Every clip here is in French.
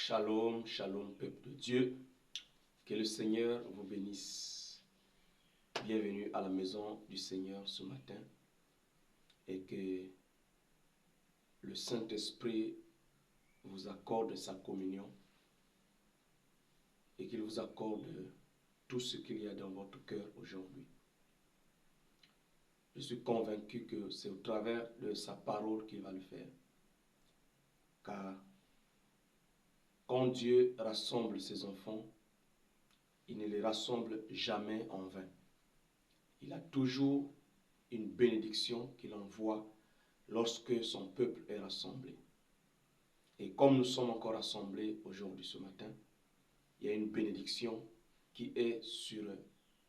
Shalom, shalom, peuple de Dieu. Que le Seigneur vous bénisse. Bienvenue à la maison du Seigneur ce matin. Et que le Saint-Esprit vous accorde sa communion. Et qu'il vous accorde tout ce qu'il y a dans votre cœur aujourd'hui. Je suis convaincu que c'est au travers de sa parole qu'il va le faire. Car quand Dieu rassemble ses enfants, il ne les rassemble jamais en vain. Il a toujours une bénédiction qu'il envoie lorsque son peuple est rassemblé. Et comme nous sommes encore rassemblés aujourd'hui ce matin, il y a une bénédiction qui est sur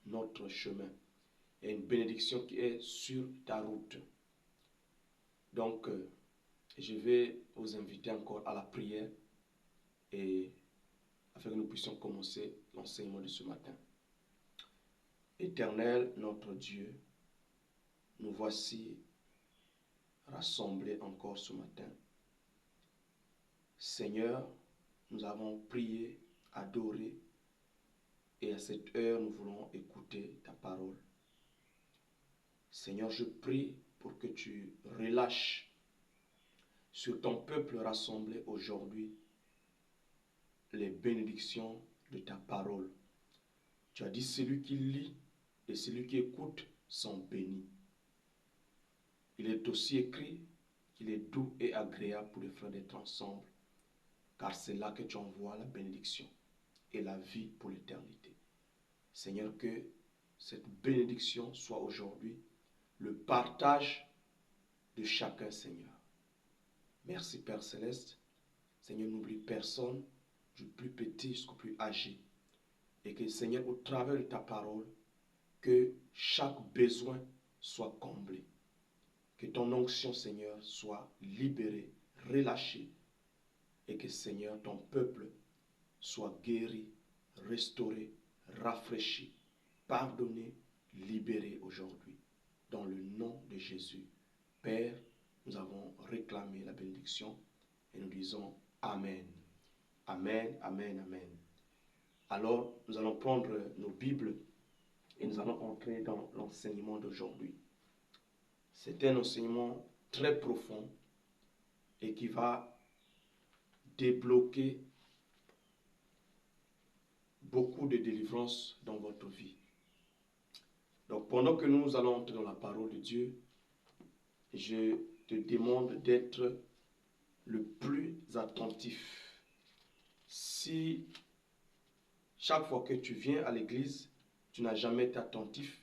notre chemin. Il y a une bénédiction qui est sur ta route. Donc, je vais vous inviter encore à la prière et afin que nous puissions commencer l'enseignement de ce matin. Éternel, notre Dieu, nous voici rassemblés encore ce matin. Seigneur, nous avons prié, adoré, et à cette heure, nous voulons écouter ta parole. Seigneur, je prie pour que tu relâches sur ton peuple rassemblé aujourd'hui les bénédictions de ta parole. Tu as dit, celui qui lit et celui qui écoute sont bénis. Il est aussi écrit qu'il est doux et agréable pour les frères d'être ensemble, car c'est là que tu envoies la bénédiction et la vie pour l'éternité. Seigneur, que cette bénédiction soit aujourd'hui le partage de chacun, Seigneur. Merci, Père Céleste. Seigneur, n'oublie personne, du plus petit jusqu'au plus âgé. Et que, Seigneur, au travers de ta parole, que chaque besoin soit comblé. Que ton onction, Seigneur, soit libérée, relâchée. Et que, Seigneur, ton peuple soit guéri, restauré, rafraîchi, pardonné, libéré aujourd'hui. Dans le nom de Jésus. Père, nous avons réclamé la bénédiction et nous disons Amen. Amen, Amen, Amen. Alors, nous allons prendre nos Bibles et nous allons entrer dans l'enseignement d'aujourd'hui. C'est un enseignement très profond et qui va débloquer beaucoup de délivrance dans votre vie. Donc, pendant que nous allons entrer dans la parole de Dieu, je te demande d'être le plus attentif. Si chaque fois que tu viens à l'église, tu n'as jamais été attentif,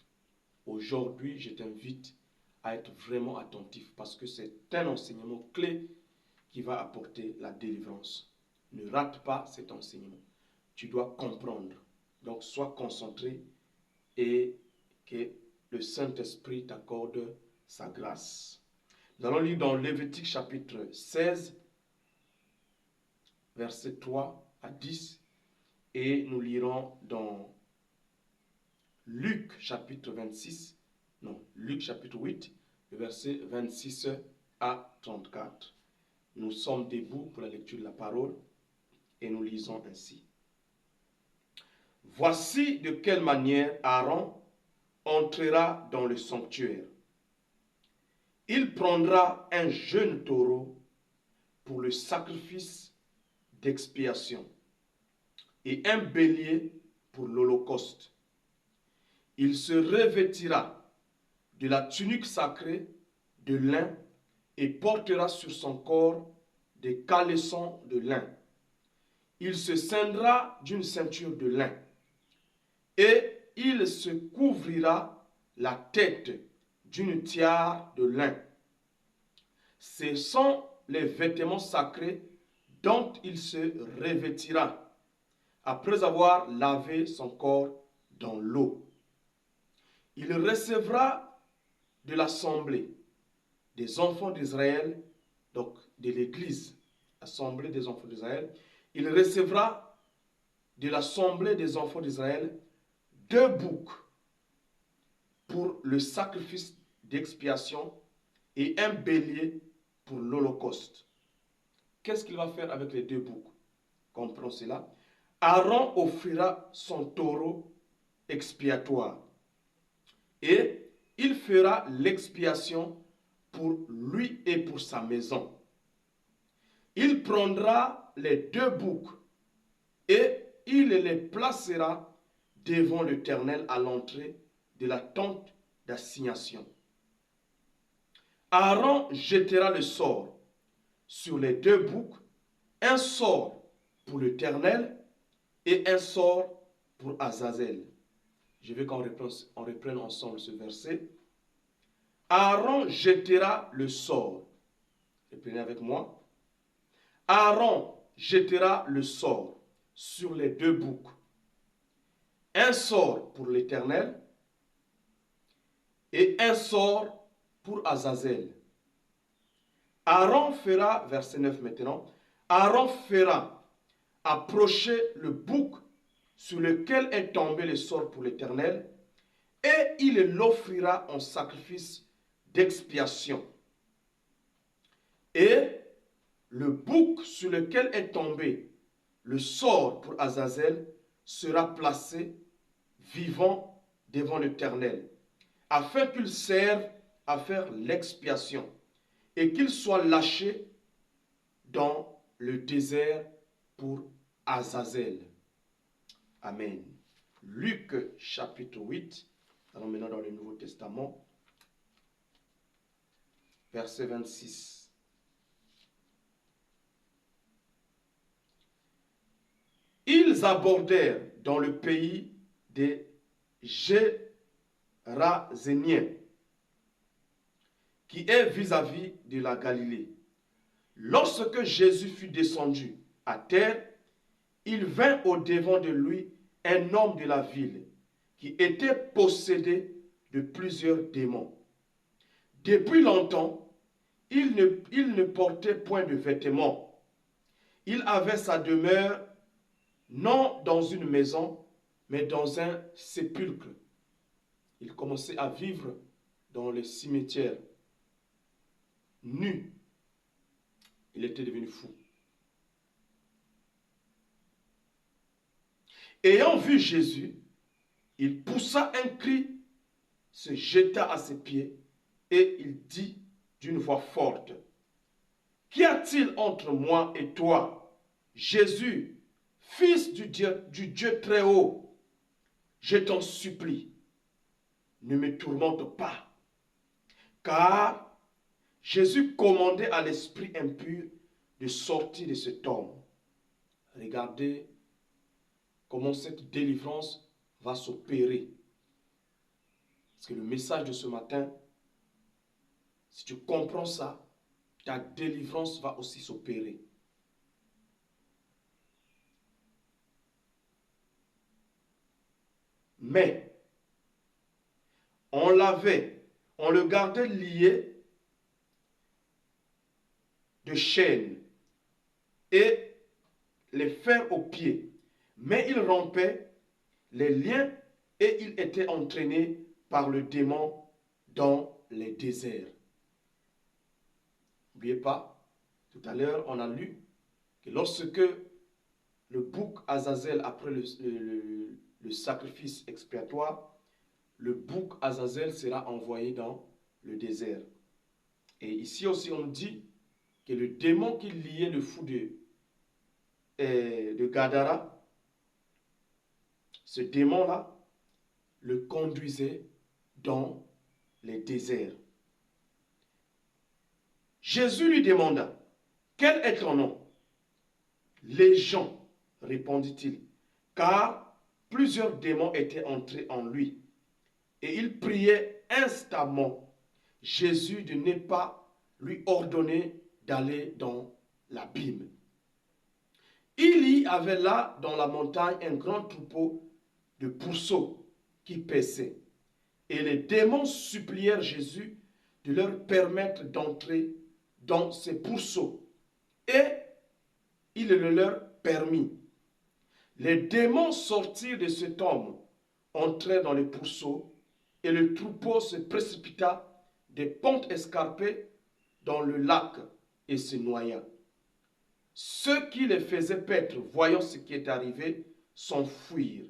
aujourd'hui, je t'invite à être vraiment attentif parce que c'est un enseignement clé qui va apporter la délivrance. Ne rate pas cet enseignement. Tu dois comprendre. Donc, sois concentré et que le Saint-Esprit t'accorde sa grâce. Nous allons lire dans Lévitique chapitre 16, versets 3 à 10. Et nous lirons dans Luc chapitre 8, le verset 26 à 34. Nous sommes debout pour la lecture de la parole et nous lisons ainsi. Voici de quelle manière Aaron entrera dans le sanctuaire. Il prendra un jeune taureau pour le sacrifice d'expiation et un bélier pour l'holocauste. Il se revêtira de la tunique sacrée de lin et portera sur son corps des caleçons de lin. Il se ceindra d'une ceinture de lin et il se couvrira la tête d'une tiare de lin. Ce sont les vêtements sacrés dont il se revêtira après avoir lavé son corps dans l'eau. Il recevra de l'assemblée des enfants d'Israël, donc de l'église, assemblée des enfants d'Israël, il recevra de l'assemblée des enfants d'Israël 2 boucs pour le sacrifice d'expiation et un bélier pour l'holocauste. Qu'est-ce qu'il va faire avec les 2 boucs? comprend cela. Aaron offrira son taureau expiatoire et il fera l'expiation pour lui et pour sa maison. Il prendra les 2 boucs et il les placera devant l'Éternel à l'entrée de la tente d'assignation. Aaron jettera le sort sur les 2 boucs, un sort pour l'Éternel et un sort pour Azazel. Je veux qu'on reprenne ensemble ce verset. Aaron jettera le sort. Reprenez avec moi. Aaron jettera le sort sur les 2 boucs. Un sort pour l'Éternel et un sort pour Azazel. Aaron fera, verset 9 maintenant, Aaron fera approcher le bouc sur lequel est tombé le sort pour l'Éternel et il l'offrira en sacrifice d'expiation. Et le bouc sur lequel est tombé le sort pour Azazel sera placé vivant devant l'Éternel, afin qu'il serve à faire l'expiation et qu'il soit lâché dans le désert pour Azazel. Amen. Luc chapitre 8, allons maintenant dans le Nouveau Testament, verset 26. Ils abordèrent dans le pays des Géraséniens, qui est vis-à-vis de la Galilée. Lorsque Jésus fut descendu à terre, il vint au-devant de lui un homme de la ville, qui était possédé de plusieurs démons. Depuis longtemps, il ne portait point de vêtements. Il avait sa demeure non dans une maison, mais dans un sépulcre. Il commençait à vivre dans les cimetières, nu. Il était devenu fou. Ayant vu Jésus, il poussa un cri, se jeta à ses pieds et il dit d'une voix forte, « Qu'y a-t-il entre moi et toi, Jésus, Fils du Dieu très haut? Je t'en supplie, ne me tourmente pas. » Car Jésus commandait à l'esprit impur de sortir de cet homme. Regardez comment cette délivrance va s'opérer. Parce que le message de ce matin, si tu comprends ça, ta délivrance va aussi s'opérer. Mais, on le gardait lié de chaînes et les fers aux pieds. Mais il rompait les liens et il était entraîné par le démon dans les déserts. N'oubliez pas, tout à l'heure, on a lu que lorsque le bouc Azazel, après le sacrifice expiatoire, le bouc Azazel sera envoyé dans le désert. Et ici aussi, on dit que le démon qui liait le fou de Gadara, ce démon-là le conduisait dans les déserts. Jésus lui demanda, « Quel est ton nom ?» « Légion, répondit-il, car plusieurs démons étaient entrés en lui. Et il priait instamment Jésus de ne pas lui ordonner d'aller dans l'abîme. Il y avait là dans la montagne un grand troupeau de pourceaux qui paissaient. Et les démons supplièrent Jésus de leur permettre d'entrer dans ces pourceaux. Et il le leur permit. Les démons sortirent de cet homme, entrèrent dans les pourceaux, et le troupeau se précipita des pentes escarpées dans le lac et se noya. Ceux qui les faisaient paître, voyant ce qui est arrivé, s'enfuirent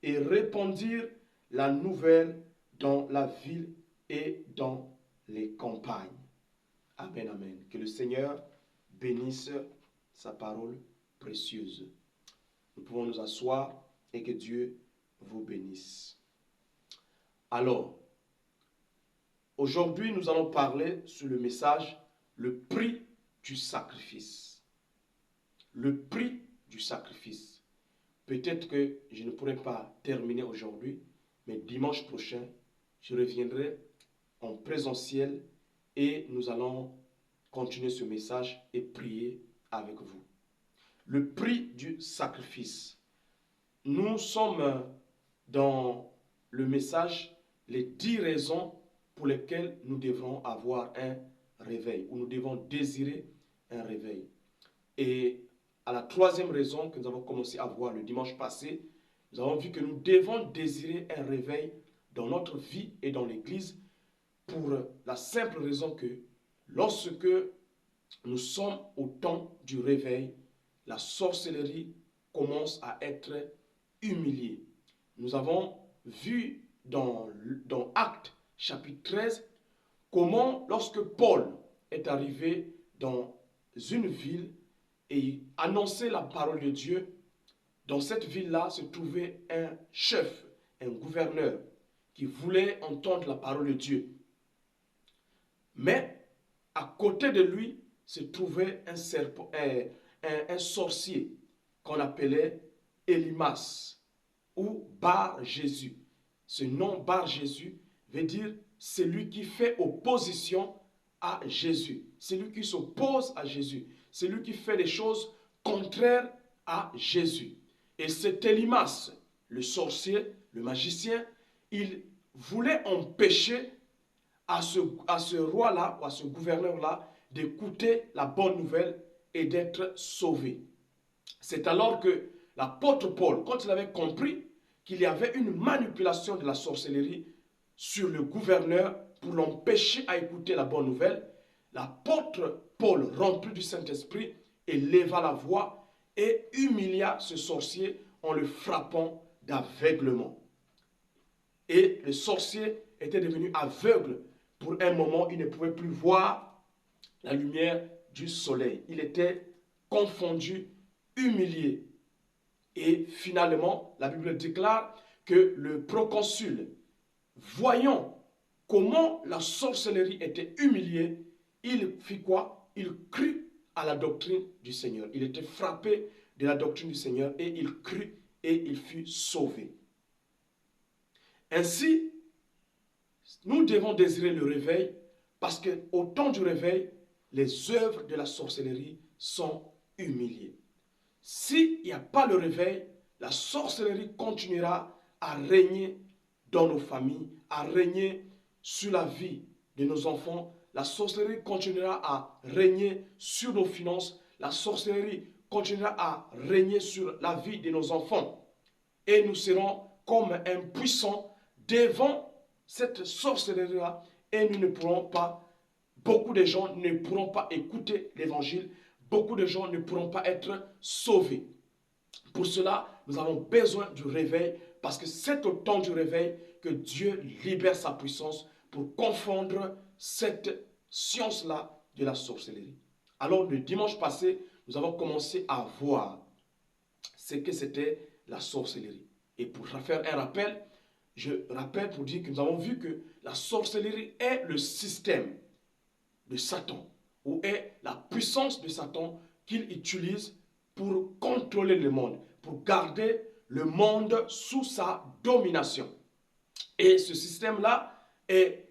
et répandirent la nouvelle dans la ville et dans les campagnes. Amen, amen. Que le Seigneur bénisse sa parole précieuse. Nous pouvons nous asseoir et que Dieu vous bénisse. Alors, aujourd'hui, nous allons parler sur le message « Le prix du sacrifice ». Le prix du sacrifice. Peut-être que je ne pourrai pas terminer aujourd'hui, mais dimanche prochain, je reviendrai en présentiel et nous allons continuer ce message et prier avec vous. Le prix du sacrifice. Nous sommes dans le message les 10 raisons pour lesquelles nous devrons avoir un réveil, ou nous devons désirer un réveil. Et à la 3e raison que nous avons commencé à voir le dimanche passé, nous avons vu que nous devons désirer un réveil dans notre vie et dans l'Église pour la simple raison que lorsque nous sommes au temps du réveil, la sorcellerie commence à être humiliée. Nous avons vu dans Actes chapitre 13 comment lorsque Paul est arrivé dans une ville et annonçait la parole de Dieu, dans cette ville-là se trouvait un chef, un gouverneur qui voulait entendre la parole de Dieu. Mais à côté de lui se trouvait un sorcier qu'on appelait Élymas ou Bar Jésus. Ce nom Bar Jésus veut dire celui qui fait opposition à Jésus, celui qui s'oppose à Jésus, celui qui fait des choses contraires à Jésus. Et cet Élymas, le sorcier, le magicien, il voulait empêcher à ce roi-là, ou à ce gouverneur-là, d'écouter la bonne nouvelle et d'être sauvé. C'est alors que l'apôtre Paul, quand il avait compris qu'il y avait une manipulation de la sorcellerie sur le gouverneur pour l'empêcher à écouter la bonne nouvelle, l'apôtre Paul, rempli du Saint-Esprit, éleva la voix et humilia ce sorcier en le frappant d'aveuglement. Et le sorcier était devenu aveugle. Pour un moment, il ne pouvait plus voir la lumière du soleil. Il était confondu, humilié. Et finalement, la Bible déclare que le proconsul, voyant comment la sorcellerie était humiliée, il fit quoi? Il crut à la doctrine du Seigneur. Il était frappé de la doctrine du Seigneur et il crut et il fut sauvé. Ainsi, nous devons désirer le réveil parce qu'au temps du réveil, les œuvres de la sorcellerie sont humiliées. S'il n'y a pas le réveil, la sorcellerie continuera à régner dans nos familles, à régner sur la vie de nos enfants. La sorcellerie continuera à régner sur nos finances. La sorcellerie continuera à régner sur la vie de nos enfants. Et nous serons comme impuissants devant cette sorcellerie-là et nous ne pourrons pas, beaucoup de gens ne pourront pas écouter l'évangile, beaucoup de gens ne pourront pas être sauvés. Pour cela, nous avons besoin du réveil parce que c'est au temps du réveil que Dieu libère sa puissance pour confondre cette science-là de la sorcellerie. Alors, le dimanche passé, nous avons commencé à voir ce que c'était la sorcellerie. Et pour faire un rappel, je rappelle pour dire que nous avons vu que la sorcellerie est le système de Satan, ou est la puissance de Satan qu'il utilise pour contrôler le monde, pour garder le monde sous sa domination. Et ce système-là est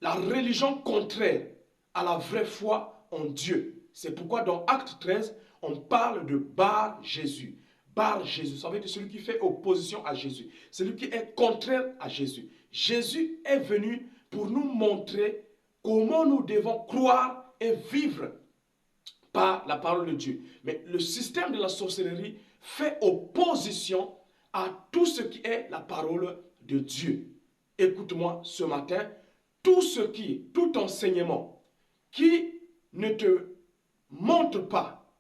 la religion contraire à la vraie foi en Dieu. C'est pourquoi dans Acte 13, on parle de Bar Jésus. Bar Jésus, ça veut dire celui qui fait opposition à Jésus, celui qui est contraire à Jésus. Jésus est venu pour nous montrer comment nous devons croire et vivre par la parole de Dieu. Mais le système de la sorcellerie fait opposition à tout ce qui est la parole de Dieu. Écoute-moi ce matin, tout enseignement qui ne te montre pas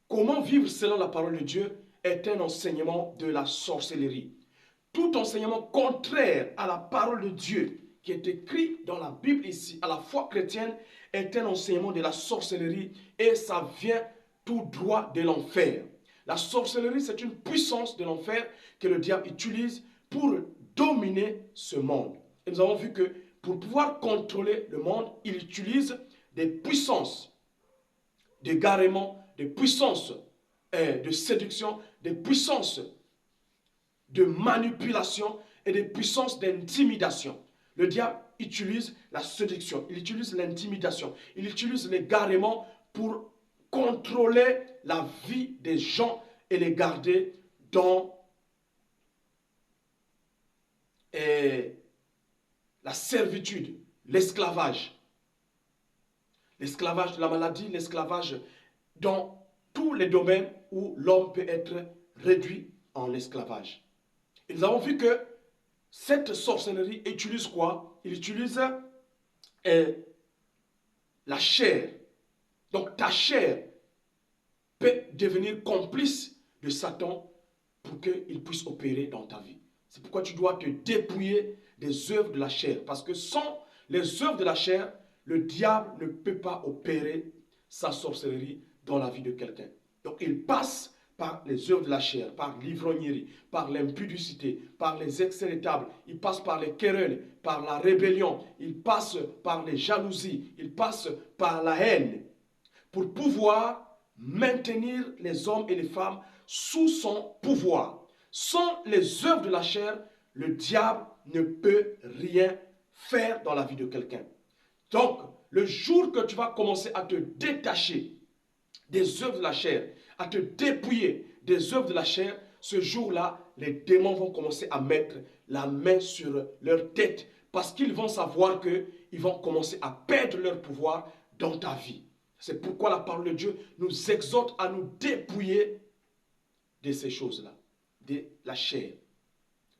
comment vivre selon la parole de Dieu est un enseignement de la sorcellerie. Tout enseignement contraire à la parole de Dieu qui est écrit dans la Bible ici, à la foi chrétienne, est un enseignement de la sorcellerie et ça vient tout droit de l'enfer. La sorcellerie, c'est une puissance de l'enfer que le diable utilise pour dominer ce monde. Et nous avons vu que pour pouvoir contrôler le monde, il utilise des puissances d'égarement, des puissances de séduction, des puissances de manipulation et des puissances d'intimidation. Le diable utilise la séduction, il utilise l'intimidation, il utilise l'égarement pour contrôler la vie des gens et les garder dans la servitude, l'esclavage. L'esclavage de la maladie, l'esclavage dans tous les domaines où l'homme peut être réduit en esclavage. Et nous avons vu que cette sorcellerie utilise quoi? Il utilise la chair. Donc ta chair peut devenir complice de Satan pour qu'il puisse opérer dans ta vie. C'est pourquoi tu dois te dépouiller des œuvres de la chair. Parce que sans les œuvres de la chair, le diable ne peut pas opérer sa sorcellerie dans la vie de quelqu'un. Donc il passe par les œuvres de la chair, par l'ivrognerie, par l'impudicité, par les excès de table, il passe par les querelles, par la rébellion, il passe par les jalousies, il passe par la haine, pour pouvoir maintenir les hommes et les femmes sous son pouvoir. Sans les œuvres de la chair, le diable ne peut rien faire dans la vie de quelqu'un. Donc, le jour que tu vas commencer à te détacher des œuvres de la chair, à te dépouiller des œuvres de la chair, ce jour-là, les démons vont commencer à mettre la main sur leur tête parce qu'ils vont savoir qu'ils vont commencer à perdre leur pouvoir dans ta vie. C'est pourquoi la parole de Dieu nous exhorte à nous dépouiller de ces choses-là, de la chair.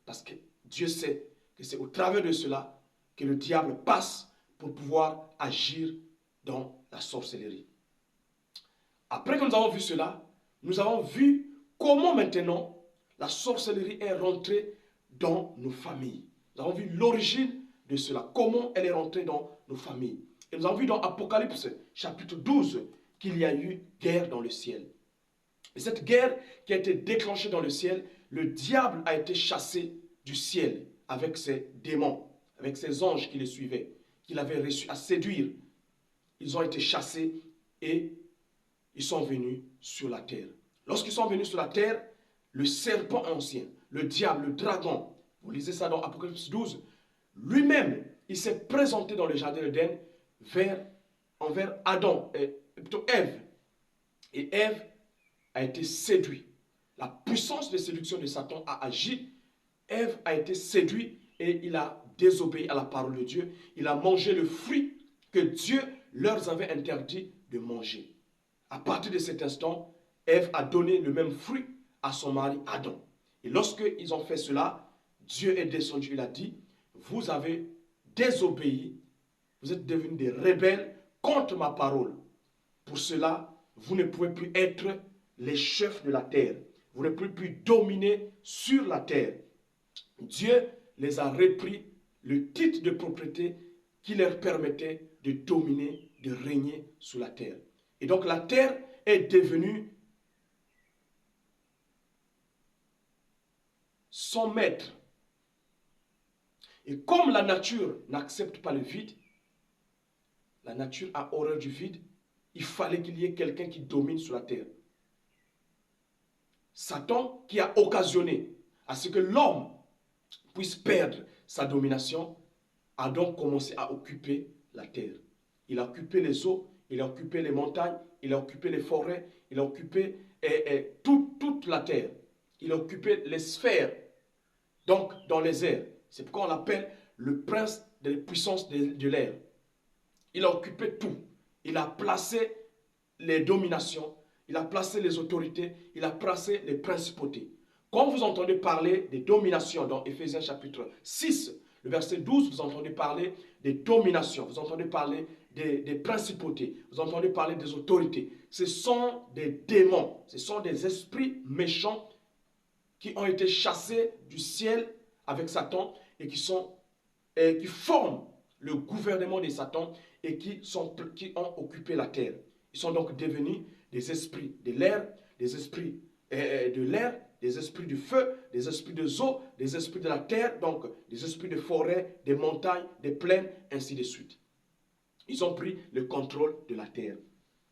Parce que Dieu sait que c'est au travers de cela que le diable passe pour pouvoir agir dans la sorcellerie. Après que nous avons vu cela, nous avons vu comment maintenant la sorcellerie est rentrée dans nos familles. Nous avons vu l'origine de cela, comment elle est rentrée dans nos familles. Et nous avons vu dans Apocalypse chapitre 12 qu'il y a eu guerre dans le ciel. Et cette guerre qui a été déclenchée dans le ciel, le diable a été chassé du ciel avec ses démons, avec ses anges qui les suivaient, qu'il avait reçus à séduire. Ils ont été chassés et ils sont venus sur la terre. Lorsqu'ils sont venus sur la terre, le serpent ancien, le diable, le dragon, vous lisez ça dans Apocalypse 12, lui-même, il s'est présenté dans le jardin d'Éden envers Adam, plutôt Ève. Et Ève a été séduite. La puissance de séduction de Satan a agi. Ève a été séduite et il a désobéi à la parole de Dieu. Il a mangé le fruit que Dieu leur avait interdit de manger. À partir de cet instant, Ève a donné le même fruit à son mari Adam. Et lorsqu'ils ont fait cela, Dieu est descendu, il a dit, vous avez désobéi, vous êtes devenus des rebelles contre ma parole. Pour cela, vous ne pouvez plus être les chefs de la terre. Vous ne pouvez plus dominer sur la terre. Dieu les a repris le titre de propriété qui leur permettait de dominer, de régner sur la terre. Et donc la terre est devenue son maître. Et comme la nature n'accepte pas le vide, la nature a horreur du vide, il fallait qu'il y ait quelqu'un qui domine sur la terre. Satan qui a occasionné à ce que l'homme puisse perdre sa domination, a donc commencé à occuper la terre. Il a occupé les eaux, il a occupé les montagnes, il a occupé les forêts, il a occupé toute la terre. Il a occupé les sphères, donc dans les airs. C'est pourquoi on l'appelle le prince des puissances de l'air. Il a occupé tout. Il a placé les dominations, il a placé les autorités, il a placé les principautés. Quand vous entendez parler des dominations dans Éphésiens chapitre 6, le verset 12, vous entendez parler des dominations, vous entendez parler des principautés, vous entendez parler des autorités. Ce sont des démons, ce sont des esprits méchants qui ont été chassés du ciel avec Satan et qui forment le gouvernement de Satan et qui ont occupé la terre. Ils sont donc devenus des esprits de l'air, des esprits de l'air, des esprits du feu, des esprits des eaux, des esprits de la terre, donc des esprits de forêt, des montagnes, des plaines, ainsi de suite. Ils ont pris le contrôle de la terre.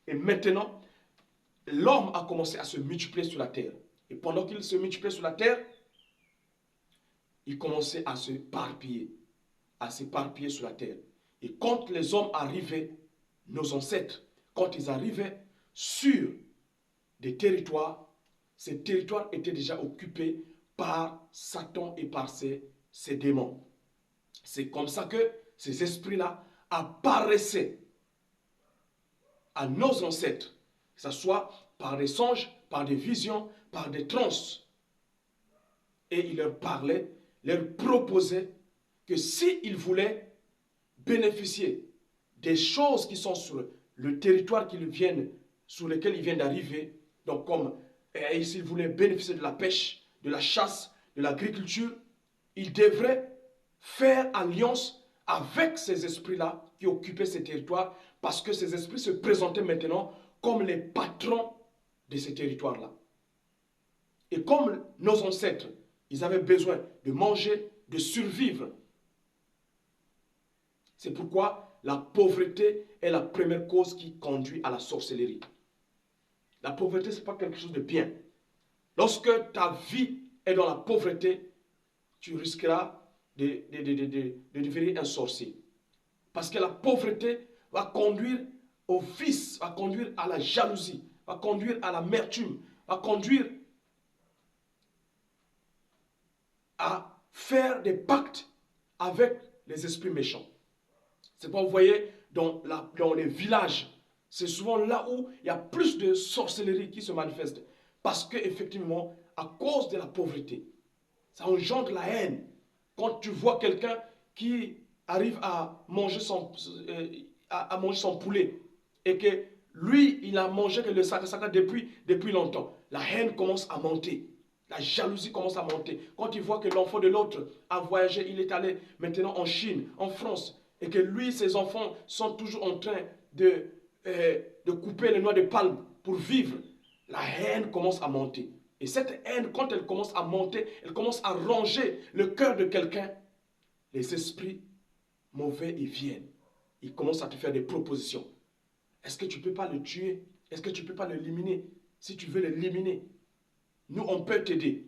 Et maintenant, l'homme a commencé à se multiplier sur la terre. Et pendant qu'il se multipliait sur la terre, il commençait à s'éparpiller sur la terre. Et quand les hommes arrivaient, nos ancêtres, quand ils arrivaient sur des territoires, ces territoires étaient déjà occupés par Satan et par ses démons. C'est comme ça que ces esprits-là apparaissaient à nos ancêtres, que ce soit par des songes, par des visions, par des transes. Et il leur parlait, leur proposait que s'ils voulaient bénéficier des choses qui sont sur le territoire sur lequel ils viennent d'arriver, donc comme s'ils voulaient bénéficier de la pêche, de la chasse, de l'agriculture, ils devraient faire alliance avec ces esprits-là qui occupaient ces territoires, parce que ces esprits se présentaient maintenant comme les patrons de ces territoires-là. Et comme nos ancêtres, ils avaient besoin de manger, de survivre. C'est pourquoi la pauvreté est la première cause qui conduit à la sorcellerie. La pauvreté, ce n'est pas quelque chose de bien. Lorsque ta vie est dans la pauvreté, tu risqueras de devenir un sorcier. Parce que la pauvreté va conduire au vice, va conduire à la jalousie, va conduire à l'amertume, va conduire à faire des pactes avec les esprits méchants. C'est pourquoi vous voyez dans les villages, c'est souvent là où il y a plus de sorcellerie qui se manifeste. Parce qu'effectivement, à cause de la pauvreté, ça engendre la haine. Quand tu vois quelqu'un qui arrive à manger son poulet et que lui, il a mangé que le saka depuis longtemps, la haine commence à monter. La jalousie commence à monter. Quand il voit que l'enfant de l'autre a voyagé, il est allé maintenant en Chine, en France, et que lui, ses enfants sont toujours en train de couper les noix de palme pour vivre, la haine commence à monter. Et cette haine, quand elle commence à monter, elle commence à ronger le cœur de quelqu'un. Les esprits mauvais, ils viennent. Ils commencent à te faire des propositions. Est-ce que tu ne peux pas le tuer? Est-ce que tu ne peux pas l'éliminer? Si tu veux l'éliminer, nous, on peut t'aider.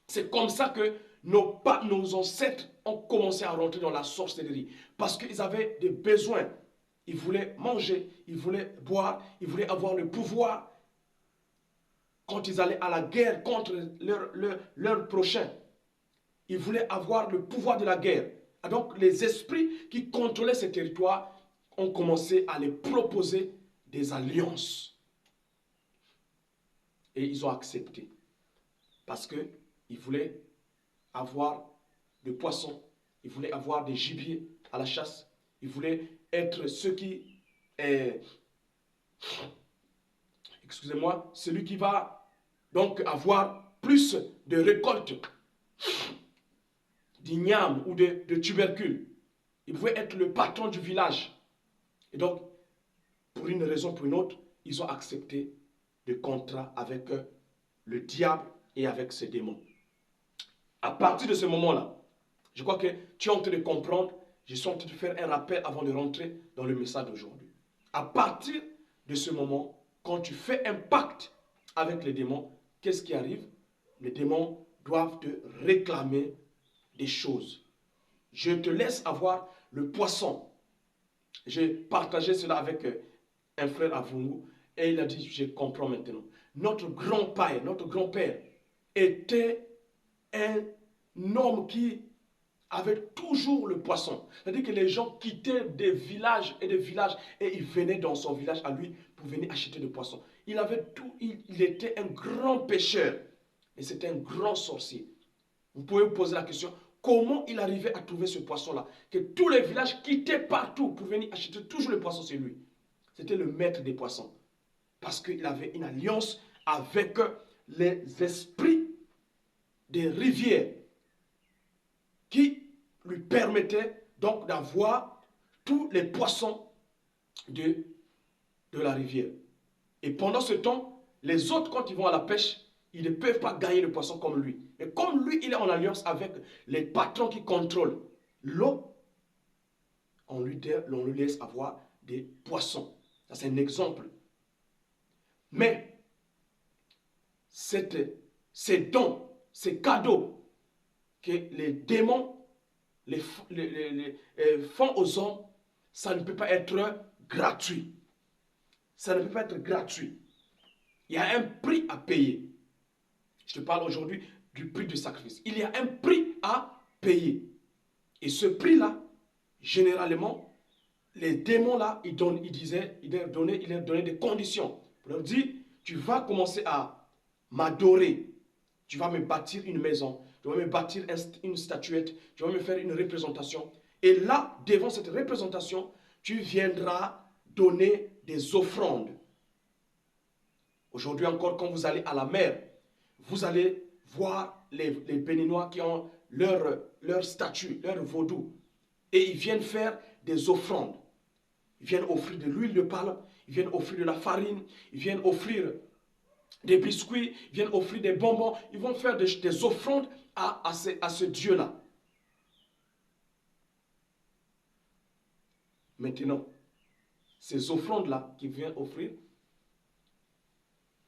C'est comme ça que nos ancêtres ont commencé à rentrer dans la sorcellerie. Parce qu'ils avaient des besoins. Ils voulaient manger, ils voulaient boire, ils voulaient avoir le pouvoir. Quand ils allaient à la guerre contre leur prochain, ils voulaient avoir le pouvoir de la guerre. Et donc les esprits qui contrôlaient ces territoires ont commencé à les proposer des alliances. Et ils ont accepté. Parce qu'ils voulaient avoir des poissons, ils voulaient avoir des gibiers à la chasse, ils voulaient être ceux qui... excusez-moi, celui qui va donc avoir plus de récoltes d'igname ou de tubercules. Il pouvait être le patron du village. Et donc, pour une raison ou pour une autre, ils ont accepté des contrats avec le diable et avec ses démons. À partir de ce moment-là, je crois que tu es en train de comprendre, je suis en train de faire un rappel avant de rentrer dans le message d'aujourd'hui. À partir de ce moment, quand tu fais un pacte avec les démons, qu'est-ce qui arrive? Les démons doivent te réclamer des choses. Je te laisse avoir le poisson. J'ai partagé cela avec un frère à vous et il a dit, je comprends maintenant. Notre grand-père était un homme qui avait toujours le poisson. C'est-à-dire que les gens quittaient des villages et ils venaient dans son village à lui pour venir acheter du poisson. Il avait tout, il était un grand pêcheur et c'était un grand sorcier. Vous pouvez vous poser la question, comment il arrivait à trouver ce poisson-là. Que tous les villages quittaient partout pour venir acheter toujours le poisson, c'est lui. C'était le maître des poissons. Parce qu'il avait une alliance avec les esprits des rivières qui lui permettaient donc d'avoir tous les poissons de la rivière. Et pendant ce temps, les autres, quand ils vont à la pêche, ils ne peuvent pas gagner le poisson comme lui. Et comme lui, il est en alliance avec les patrons qui contrôlent l'eau, on lui laisse avoir des poissons. Ça, c'est un exemple. Mais ces dons, ces cadeaux que les démons font aux hommes, ça ne peut pas être gratuit. Ça ne peut pas être gratuit. Il y a un prix à payer. Je te parle aujourd'hui du prix du sacrifice. Il y a un prix à payer. Et ce prix-là, généralement, les démons-là, ils leur donnaient des conditions. Pour leur dire, tu vas commencer à m'adorer. Tu vas me bâtir une maison. Tu vas me bâtir une statuette. Tu vas me faire une représentation. Et là, devant cette représentation, tu viendras donner des offrandes. Aujourd'hui encore, quand vous allez à la mer, vous allez voir les Béninois qui ont leur statue, leur vaudou. Et ils viennent faire des offrandes. Ils viennent offrir de l'huile de palme, ils viennent offrir de la farine, ils viennent offrir des biscuits, ils viennent offrir des bonbons. Ils vont faire des offrandes à ce Dieu-là. Maintenant, ces offrandes-là qu'ils viennent offrir,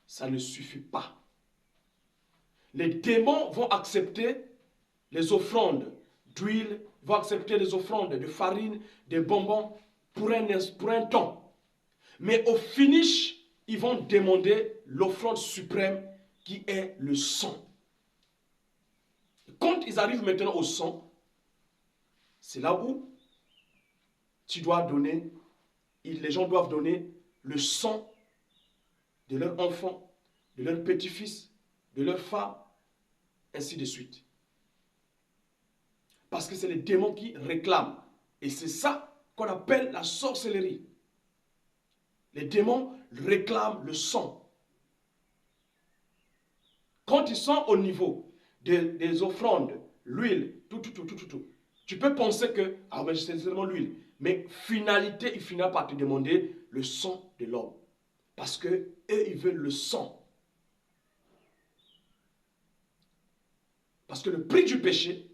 ça ne suffit pas. Les démons vont accepter les offrandes d'huile, vont accepter les offrandes de farine, de bonbons pour un temps. Mais au finish, ils vont demander l'offrande suprême qui est le sang. Quand ils arrivent maintenant au sang, c'est là où les gens doivent donner le sang de leur enfant, de leur petit-fils, de leur femme, ainsi de suite. Parce que c'est les démons qui réclament. Et c'est ça qu'on appelle la sorcellerie. Les démons réclament le sang. Quand ils sont au niveau des offrandes, l'huile, tout, tu peux penser que, mais c'est seulement l'huile. Mais finalité, il finira par te demander le sang de l'homme. Parce que eux, ils veulent le sang. Parce que le prix du péché,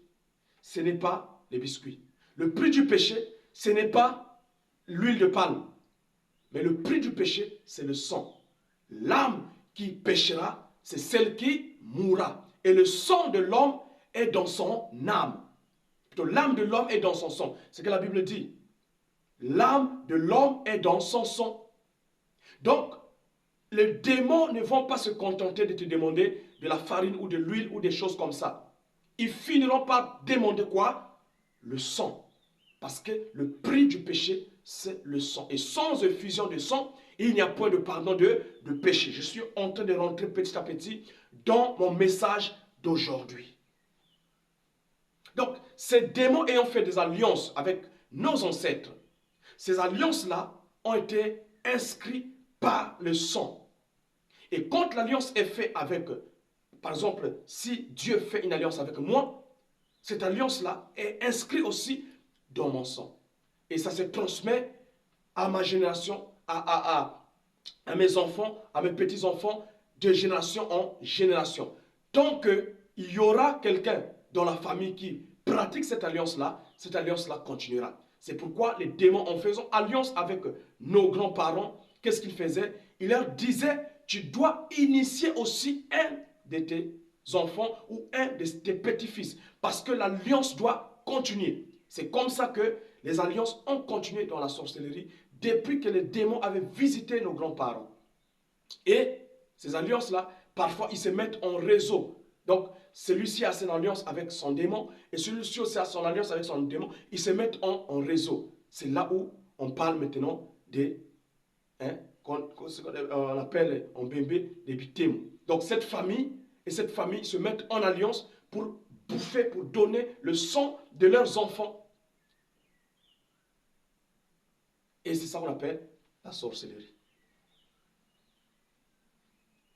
ce n'est pas les biscuits. Le prix du péché, ce n'est pas l'huile de palme. Mais le prix du péché, c'est le sang. L'âme qui péchera, c'est celle qui mourra. Et le sang de l'homme est dans son âme. Plutôt, l'âme de l'homme est dans son sang. C'est ce que la Bible dit. L'âme de l'homme est dans son sang. Donc, les démons ne vont pas se contenter de te demander de la farine ou de l'huile ou des choses comme ça. Ils finiront par demander quoi? Le sang. Parce que le prix du péché, c'est le sang. Et sans effusion de sang, il n'y a point de pardon de péché. Je suis en train de rentrer petit à petit dans mon message d'aujourd'hui. Donc, ces démons ayant fait des alliances avec nos ancêtres, ces alliances-là ont été inscrites par le sang. Et quand l'alliance est faite avec, par exemple, si Dieu fait une alliance avec moi, cette alliance-là est inscrite aussi dans mon sang. Et ça se transmet à ma génération, à mes enfants, à mes petits-enfants, de génération en génération. Tant qu'il y aura quelqu'un dans la famille qui pratique cette alliance-là continuera. C'est pourquoi les démons, en faisant alliance avec nos grands-parents, qu'est-ce qu'ils faisaient? Ils leur disaient, tu dois initier aussi un de tes enfants ou un de tes petits-fils, parce que l'alliance doit continuer. C'est comme ça que les alliances ont continué dans la sorcellerie depuis que les démons avaient visité nos grands-parents. Et ces alliances-là, parfois, ils se mettent en réseau. Donc, celui-ci a son alliance avec son démon et celui-ci aussi a son alliance avec son démon. Ils se mettent en réseau. C'est là où on parle maintenant des, on appelle en bébé des bitémos. Donc, cette famille et cette famille se mettent en alliance pour bouffer, pour donner le sang de leurs enfants. Et c'est ça qu'on appelle la sorcellerie.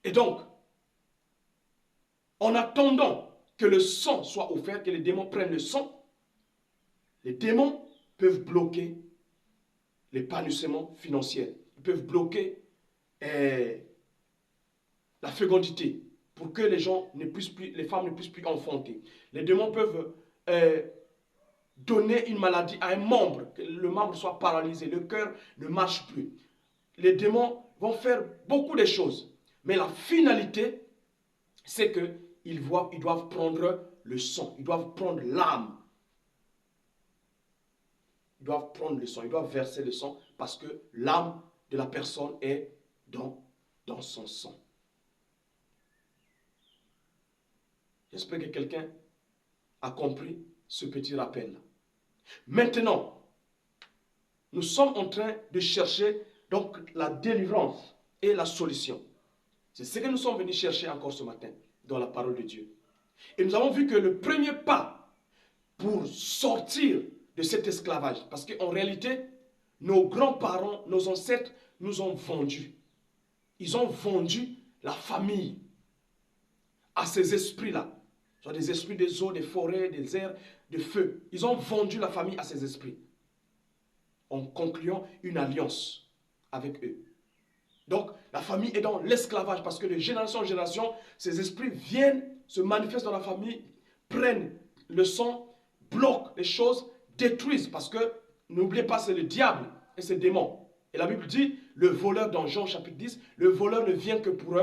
Et donc, en attendant que le sang soit offert, que les démons prennent le sang, les démons peuvent bloquer l'épanouissement financier. Ils peuvent bloquer la fécondité pour que les gens ne puissent plus, les femmes ne puissent plus enfanter. Les démons peuvent donner une maladie à un membre, que le membre soit paralysé, le cœur ne marche plus. Les démons vont faire beaucoup de choses. Mais la finalité, c'est qu'ils doivent prendre le sang, ils doivent prendre l'âme. Ils doivent prendre le sang, ils doivent verser le sang parce que l'âme de la personne est dans son sang. J'espère que quelqu'un a compris ce petit rappel-là. Maintenant, nous sommes en train de chercher donc la délivrance et la solution. C'est ce que nous sommes venus chercher encore ce matin dans la parole de Dieu. Et nous avons vu que le premier pas pour sortir de cet esclavage, parce qu'en réalité, nos grands-parents, nos ancêtres nous ont vendus. Ils ont vendu la famille à ces esprits-là. Soit des esprits des eaux, des forêts, des airs, de feu. Ils ont vendu la famille à ces esprits en concluant une alliance avec eux. Donc, la famille est dans l'esclavage parce que de génération en génération, ces esprits viennent, se manifestent dans la famille, prennent le sang, bloquent les choses, détruisent. Parce que, n'oubliez pas, c'est le diable et ses démons. Et la Bible dit, le voleur dans Jean chapitre 10, le voleur ne vient que pour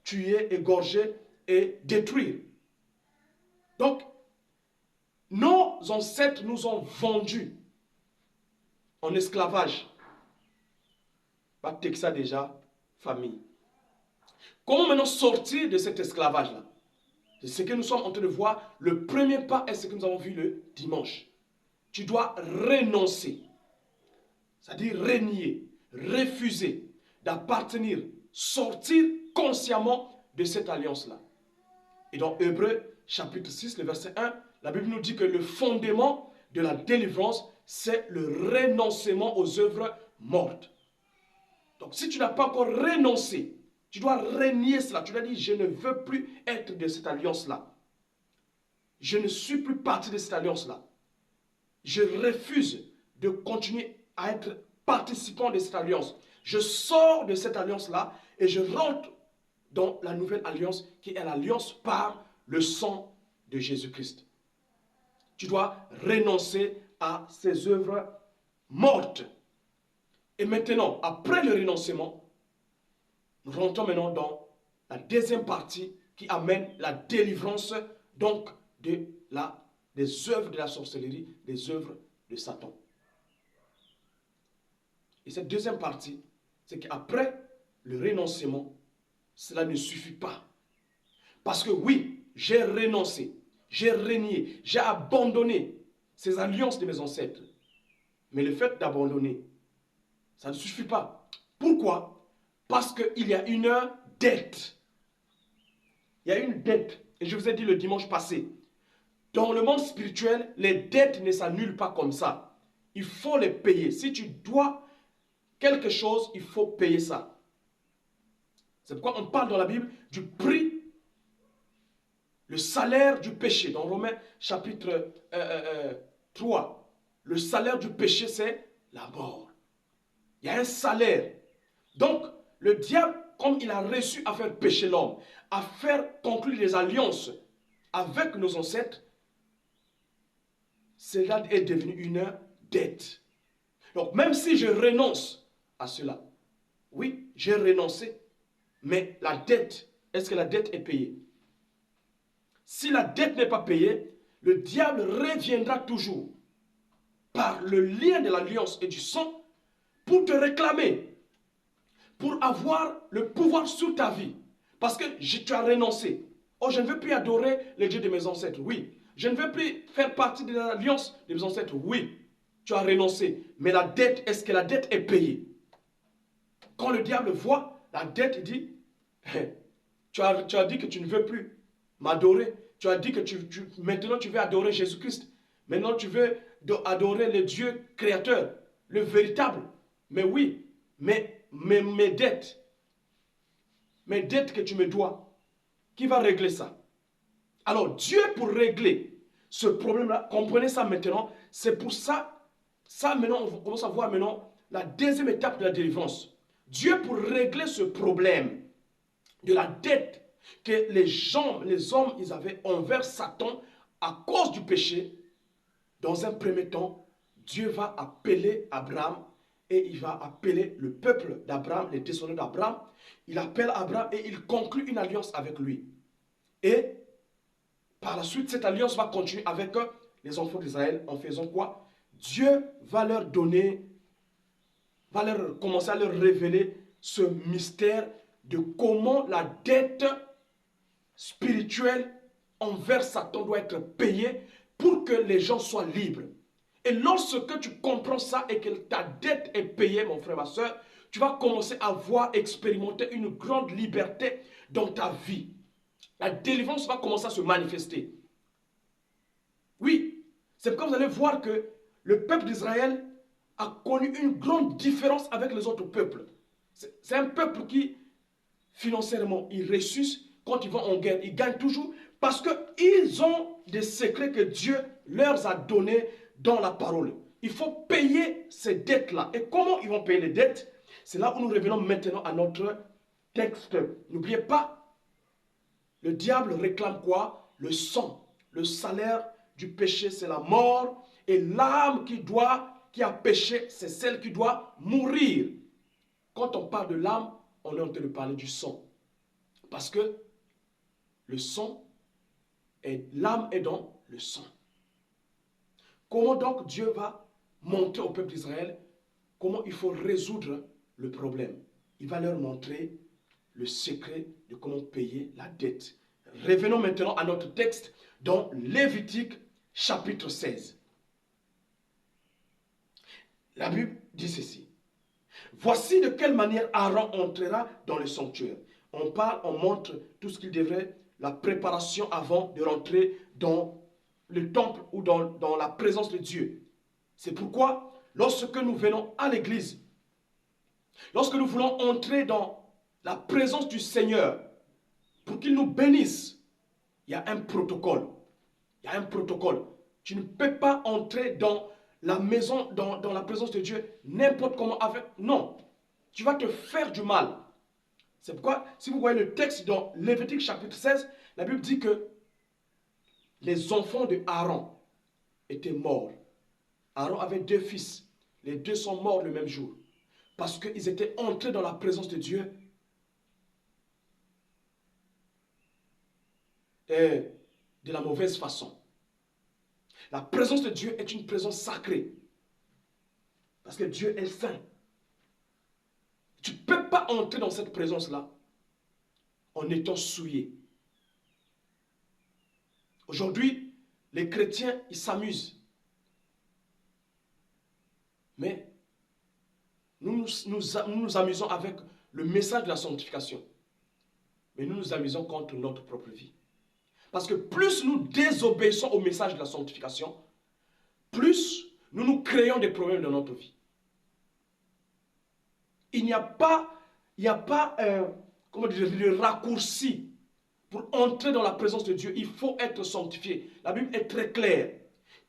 tuer, égorger et détruire. Donc, nos ancêtres nous ont vendus en esclavage. Pas Texas déjà, famille. Comment maintenant sortir de cet esclavage-là? C'est ce que nous sommes en train de voir. Le premier pas est ce que nous avons vu le dimanche. Tu dois renoncer. C'est-à-dire renier, refuser d'appartenir, sortir consciemment de cette alliance-là. Et dans Hébreux chapitre 6, le verset 1, la Bible nous dit que le fondement de la délivrance, c'est le renoncement aux œuvres mortes. Donc si tu n'as pas encore renoncé, tu dois renier cela. Tu dois dire, je ne veux plus être de cette alliance-là. Je ne suis plus partie de cette alliance-là. Je refuse de continuer à être participant de cette alliance. Je sors de cette alliance-là et je rentre dans la nouvelle alliance qui est l'alliance par le sang de Jésus-Christ. Tu dois renoncer à ces œuvres mortes. Et maintenant, après le renoncement, nous rentrons maintenant dans la deuxième partie qui amène la délivrance donc des œuvres de la sorcellerie, des œuvres de Satan. Et cette deuxième partie, c'est qu'après le renoncement, cela ne suffit pas. Parce que oui, j'ai renoncé, j'ai renié, j'ai abandonné ces alliances de mes ancêtres. Mais le fait d'abandonner, ça ne suffit pas. Pourquoi? Parce qu'il y a une dette. Il y a une dette. Et je vous ai dit le dimanche passé, dans le monde spirituel, les dettes ne s'annulent pas comme ça. Il faut les payer. Si tu dois quelque chose, il faut payer ça. C'est pourquoi on parle dans la Bible du prix, le salaire du péché. Dans Romains chapitre 3, le salaire du péché, c'est la mort. Il y a un salaire. Donc, le diable, comme il a reçu à faire pécher l'homme, à faire conclure des alliances avec nos ancêtres, cela est devenu une dette. Donc, même si je renonce à cela, oui, j'ai renoncé, mais la dette, est-ce que la dette est payée? Si la dette n'est pas payée, le diable reviendra toujours par le lien de l'alliance et du sang pour te réclamer, pour avoir le pouvoir sur ta vie. Parce que tu as renoncé. Oh, je ne veux plus adorer les dieux de mes ancêtres. Oui. Je ne veux plus faire partie de l'alliance de mes ancêtres. Oui. Tu as renoncé. Mais la dette, est-ce que la dette est payée? Quand le diable voit la dette, il dit, tu as dit que tu ne veux plus m'adorer. Tu as dit que maintenant tu veux adorer Jésus-Christ. Maintenant tu veux adorer le Dieu créateur, le véritable. Mais oui, mais mes dettes que tu me dois, qui va régler ça? Alors Dieu, pour régler ce problème-là, comprenez ça maintenant, c'est pour ça, maintenant on commence à voir maintenant la deuxième étape de la délivrance. Dieu, pour régler ce problème de la dette que les hommes, ils avaient envers Satan à cause du péché, dans un premier temps, Dieu va appeler Abraham et il va appeler le peuple d'Abraham, les descendants d'Abraham. Il appelle Abraham et il conclut une alliance avec lui. Et par la suite, cette alliance va continuer avec les enfants d'Israël en faisant quoi? Dieu va leur donner, commencer à leur révéler ce mystère de comment la dette spirituelle envers Satan doit être payée pour que les gens soient libres. Et lorsque tu comprends ça et que ta dette est payée, mon frère, ma soeur, tu vas commencer à voir, expérimenter une grande liberté dans ta vie. La délivrance va commencer à se manifester. Oui, c'est pourquoi vous allez voir que le peuple d'Israël a connu une grande différence avec les autres peuples. C'est un peuple qui, financièrement, ils réussissent quand ils vont en guerre. Ils gagnent toujours parce qu'ils ont des secrets que Dieu leur a donnés dans la parole. Il faut payer ces dettes-là. Et comment ils vont payer les dettes? C'est là où nous revenons maintenant à notre texte. N'oubliez pas, le diable réclame quoi? Le sang. Le salaire du péché, c'est la mort. Et l'âme qui a péché, c'est celle qui doit mourir. Quand on parle de l'âme, on est en train de parler du sang. Parce que le sang, l'âme est dans le sang. Comment donc Dieu va montrer au peuple d'Israël comment il faut résoudre le problème? Il va leur montrer le secret de comment payer la dette. Revenons maintenant à notre texte dans Lévitique chapitre 16. La Bible dit ceci. Voici de quelle manière Aaron entrera dans le sanctuaire. On montre tout ce qu'il devrait, la préparation avant de rentrer dans le temple ou dans la présence de Dieu. C'est pourquoi, lorsque nous venons à l'église, lorsque nous voulons entrer dans la présence du Seigneur, pour qu'il nous bénisse, il y a un protocole. Il y a un protocole. Tu ne peux pas entrer dans la maison, dans la présence de Dieu, n'importe comment avec... Non, tu vas te faire du mal. C'est pourquoi, si vous voyez le texte dans Lévitique chapitre 16, la Bible dit que les enfants de Aaron étaient morts. Aaron avait 2 fils. Les 2 sont morts le même jour. Parce qu'ils étaient entrés dans la présence de Dieu. Et de la mauvaise façon. La présence de Dieu est une présence sacrée. Parce que Dieu est saint. Tu ne peux pas entrer dans cette présence-là en étant souillé. Aujourd'hui, les chrétiens, ils s'amusent. Mais nous nous amusons avec le message de la sanctification. Mais nous nous amusons contre notre propre vie. Parce que plus nous désobéissons au message de la sanctification, plus nous créons des problèmes dans notre vie. Il n'y a pas comment dire, de raccourci pour entrer dans la présence de Dieu. Il faut être sanctifié. La Bible est très claire.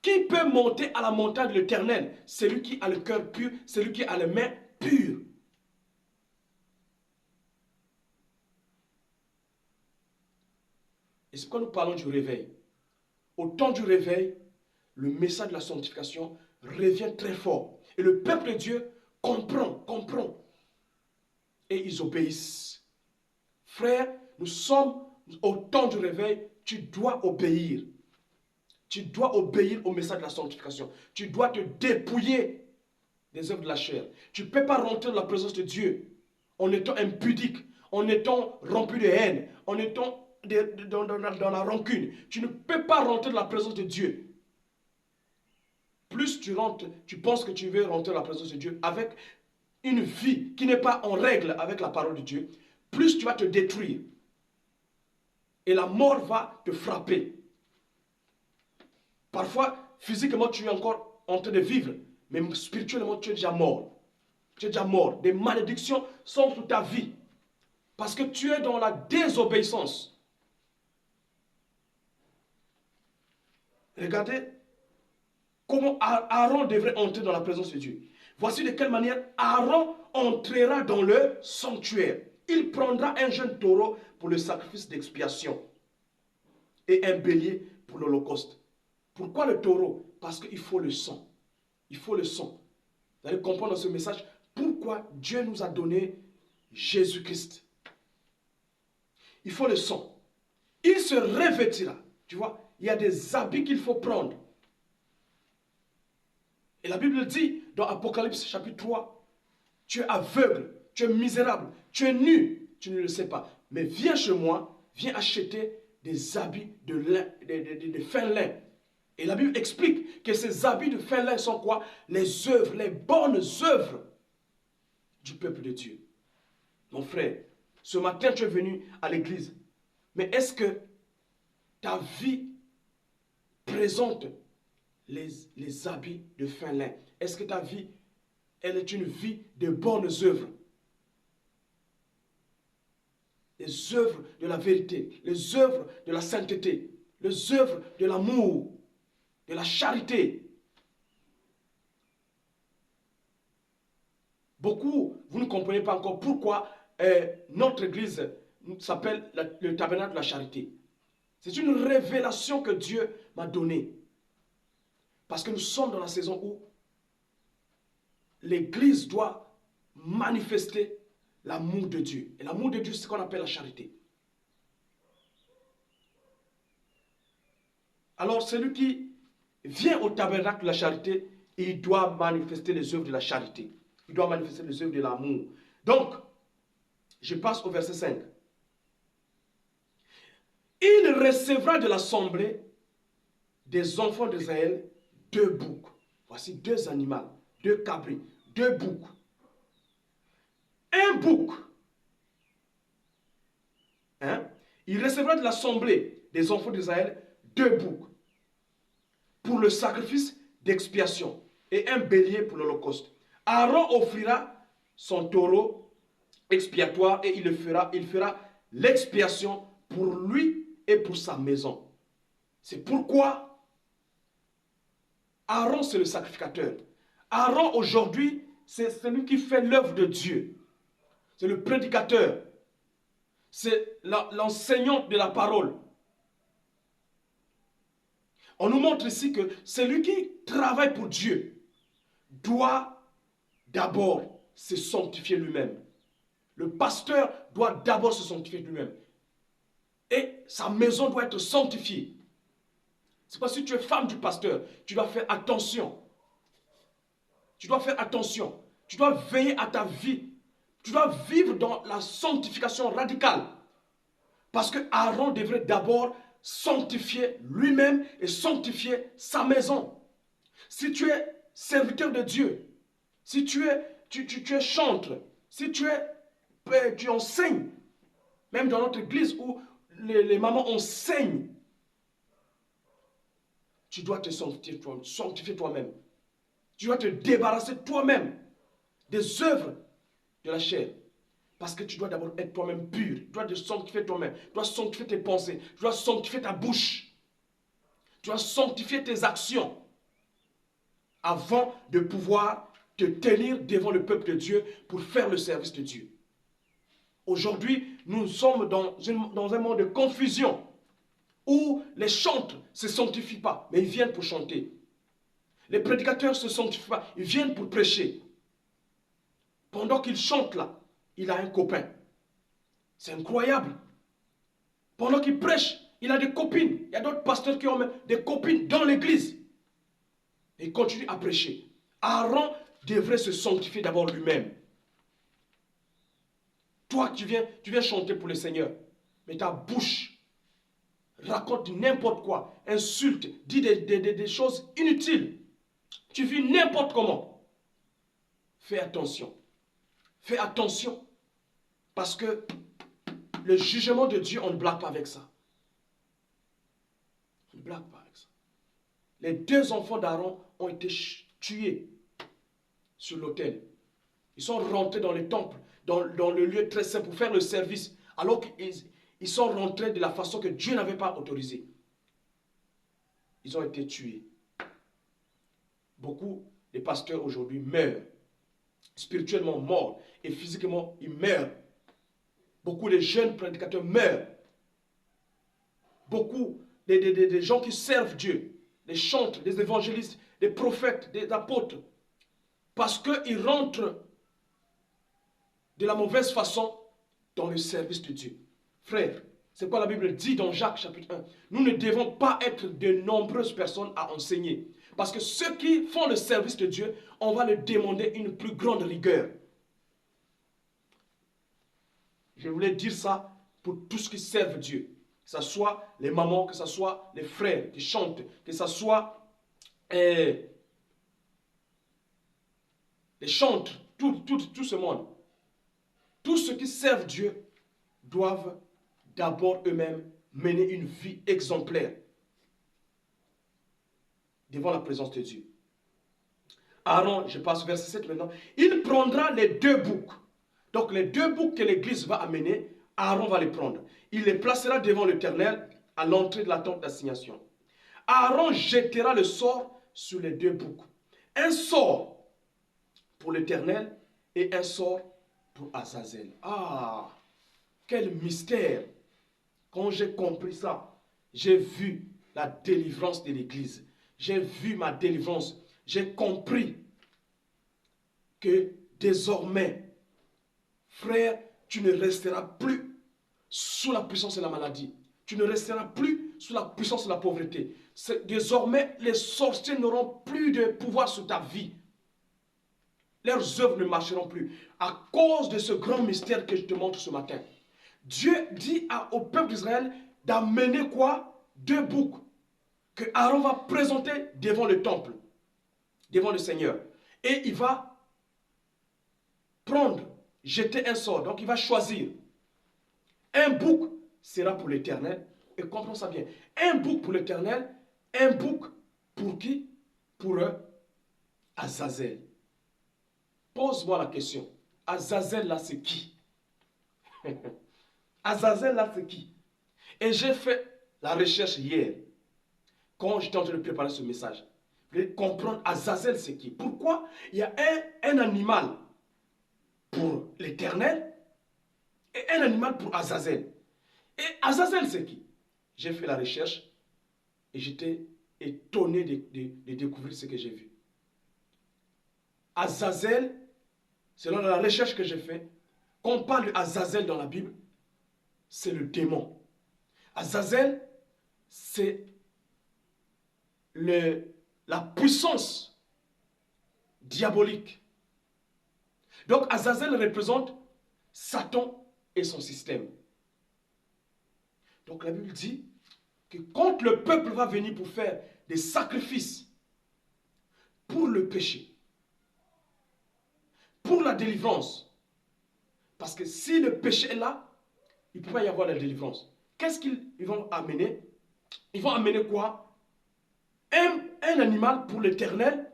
Qui peut monter à la montagne de l'Éternel? Celui qui a le cœur pur, celui qui a les mains pures. Et c'est pourquoi nous parlons du réveil. Au temps du réveil, le message de la sanctification revient très fort. Et le peuple de Dieu comprend. Et ils obéissent. Frère, nous sommes au temps du réveil, tu dois obéir. Tu dois obéir au message de la sanctification. Tu dois te dépouiller des œuvres de la chair. Tu ne peux pas rentrer dans la présence de Dieu en étant impudique, en étant rempli de haine, en étant dans la rancune. Tu ne peux pas rentrer dans la présence de Dieu. Plus tu rentres, tu penses que tu veux rentrer dans la présence de Dieu avec une vie qui n'est pas en règle avec la parole de Dieu, plus tu vas te détruire. Et la mort va te frapper. Parfois, physiquement, tu es encore en train de vivre, mais spirituellement, tu es déjà mort. Tu es déjà mort. Des malédictions sont sur ta vie. Parce que tu es dans la désobéissance. Regardez comment Aaron devrait entrer dans la présence de Dieu. Voici de quelle manière Aaron entrera dans le sanctuaire. Il prendra un jeune taureau pour le sacrifice d'expiation et un bélier pour l'holocauste. Pourquoi le taureau? Parce qu'il faut le sang. Il faut le sang. Vous allez comprendre dans ce message pourquoi Dieu nous a donné Jésus-Christ. Il faut le sang. Il se revêtira. Tu vois, il y a des habits qu'il faut prendre. Et la Bible dit dans Apocalypse chapitre 3, tu es aveugle, tu es misérable, tu es nu, tu ne le sais pas. Mais viens chez moi, viens acheter des habits de lin, de fin lin. Et la Bible explique que ces habits de fin lin sont quoi? Les œuvres, les bonnes œuvres du peuple de Dieu. Mon frère, ce matin tu es venu à l'église, mais est-ce que ta vie présente les habits de fin lin? Est-ce que ta vie, elle est une vie de bonnes œuvres? Les œuvres de la vérité, les œuvres de la sainteté, les œuvres de l'amour, de la charité. Beaucoup, vous ne comprenez pas encore pourquoi notre église s'appelle le tabernacle de la charité. C'est une révélation que Dieu m'a donnée. Parce que nous sommes dans la saison où l'église doit manifester l'amour de Dieu. Et l'amour de Dieu, c'est ce qu'on appelle la charité. Alors, celui qui vient au tabernacle de la charité, il doit manifester les œuvres de la charité. Il doit manifester les œuvres de l'amour. Donc, je passe au verset 5. Il recevra de l'assemblée des enfants d'Israël 2 boucs. Voici 2 animaux, 2 cabris, 2 boucs. Un bouc. Hein? Il recevra de l'assemblée des enfants d'Israël 2 boucs pour le sacrifice d'expiation et un bélier pour l'holocauste. Aaron offrira son taureau expiatoire et il fera l'expiation pour lui et pour sa maison. C'est pourquoi Aaron, c'est le sacrificateur. Aaron, aujourd'hui, c'est celui qui fait l'œuvre de Dieu. C'est le prédicateur. C'est l'enseignant de la parole. On nous montre ici que celui qui travaille pour Dieu doit d'abord se sanctifier lui-même. Le pasteur doit d'abord se sanctifier lui-même. Et sa maison doit être sanctifiée. C'est parce que si tu es femme du pasteur, tu dois faire attention. Tu dois faire attention. Tu dois veiller à ta vie. Tu dois vivre dans la sanctification radicale. Parce que Aaron devrait d'abord sanctifier lui-même et sanctifier sa maison. Si tu es serviteur de Dieu, si tu es chantre, si tu enseignes, même dans notre église où les mamans enseignent, tu dois te sanctifier toi-même. Tu dois te débarrasser toi-même des œuvres de la chair. Parce que tu dois d'abord être toi-même pur. Tu dois te sanctifier toi-même. Tu dois sanctifier tes pensées. Tu dois sanctifier ta bouche. Tu dois sanctifier tes actions. Avant de pouvoir te tenir devant le peuple de Dieu pour faire le service de Dieu. Aujourd'hui, nous sommes dans un monde de confusion où les chantres ne se sanctifient pas, mais ils viennent pour chanter. Les prédicateurs ne se sanctifient pas, ils viennent pour prêcher. Pendant qu'ils chantent là, il a un copain. C'est incroyable. Pendant qu'il prêche, il a des copines. Il y a d'autres pasteurs qui ont même des copines dans l'église. Et il continue à prêcher. Aaron devrait se sanctifier d'abord lui-même. Toi, tu viens chanter pour le Seigneur. Mais ta bouche raconte n'importe quoi, insulte, dit des choses inutiles. Tu vis n'importe comment. Fais attention. Fais attention. Parce que le jugement de Dieu, on ne blague pas avec ça. On ne blague pas avec ça. les 2 enfants d'Aaron ont été tués sur l'autel. Ils sont rentrés dans le temple, dans le lieu très saint pour faire le service, alors qu'ils sont rentrés de la façon que Dieu n'avait pas autorisée. Ils ont été tués. Beaucoup de pasteurs aujourd'hui meurent, spirituellement morts, et physiquement ils meurent. Beaucoup de jeunes prédicateurs meurent. Beaucoup de gens qui servent Dieu, des chantres, des évangélistes, des prophètes, des apôtres, parce qu'ils rentrent de la mauvaise façon dans le service de Dieu. Frère, c'est quoi la Bible dit dans Jacques chapitre 1? Nous ne devons pas être de nombreuses personnes à enseigner. Parce que ceux qui font le service de Dieu, on va leur demander une plus grande rigueur. Je voulais dire ça pour tous qui servent Dieu. Que ce soit les mamans, que ce soit les frères qui chantent, que ce soit les chantres, tout ce monde. Tous ceux qui servent Dieu doivent d'abord eux-mêmes mener une vie exemplaire devant la présence de Dieu. Aaron, je passe au verset 7 maintenant, il prendra les 2 boucs. Donc les 2 boucs que l'Église va amener, Aaron va les prendre. Il les placera devant l'Éternel à l'entrée de la tente d'assignation. Aaron jettera le sort sur les 2 boucs. Un sort pour l'Éternel et un sort pour Azazel. Ah, quel mystère! Quand j'ai compris ça, j'ai vu la délivrance de l'Église. J'ai vu ma délivrance. J'ai compris que désormais, frère, tu ne resteras plus sous la puissance de la maladie. Tu ne resteras plus sous la puissance de la pauvreté. Désormais, les sorciers n'auront plus de pouvoir sur ta vie. Leurs œuvres ne marcheront plus. À cause de ce grand mystère que je te montre ce matin. Dieu dit au peuple d'Israël d'amener quoi? 2 boucs que Aaron va présenter devant le temple, devant le Seigneur. Et il va prendre, jeter un sort. Donc il va choisir. Un bouc sera pour l'Éternel. Et comprenons ça bien. Un bouc pour l'Éternel. Un bouc pour qui? Pour Azazel. Pose-moi la question. Azazel là c'est qui? Azazel là c'est qui? Et j'ai fait la recherche hier. Quand j'étais en train de préparer ce message. Vous voulez comprendre Azazel c'est qui? Pourquoi il y a un animal pour l'Éternel et un animal pour Azazel. Et Azazel c'est qui? J'ai fait la recherche et j'étais étonné de découvrir ce que j'ai vu. Azazel, selon la recherche que j'ai faite, quand on parle d'Azazel dans la Bible, c'est le démon. Azazel, c'est la puissance diabolique. Donc Azazel représente Satan et son système. Donc la Bible dit que quand le peuple va venir pour faire des sacrifices pour le péché, pour la délivrance, parce que si le péché est là, il ne peut pas y avoir la délivrance. Qu'est-ce qu'ils vont amener? Ils vont amener quoi? Un animal pour l'Éternel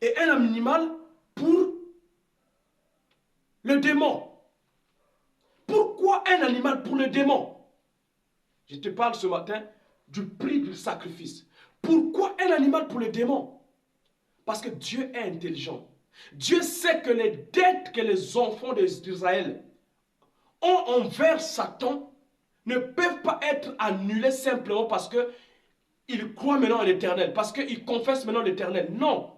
et un animal pour le démon. Pourquoi un animal pour le démon? Je te parle ce matin du prix du sacrifice. Pourquoi un animal pour le démon? Parce que Dieu est intelligent. Dieu sait que les dettes que les enfants d'Israël ont envers Satan ne peuvent pas être annulées simplement parce qu'ils croient maintenant à l'Éternel, parce qu'ils confessent maintenant l'Éternel. Non.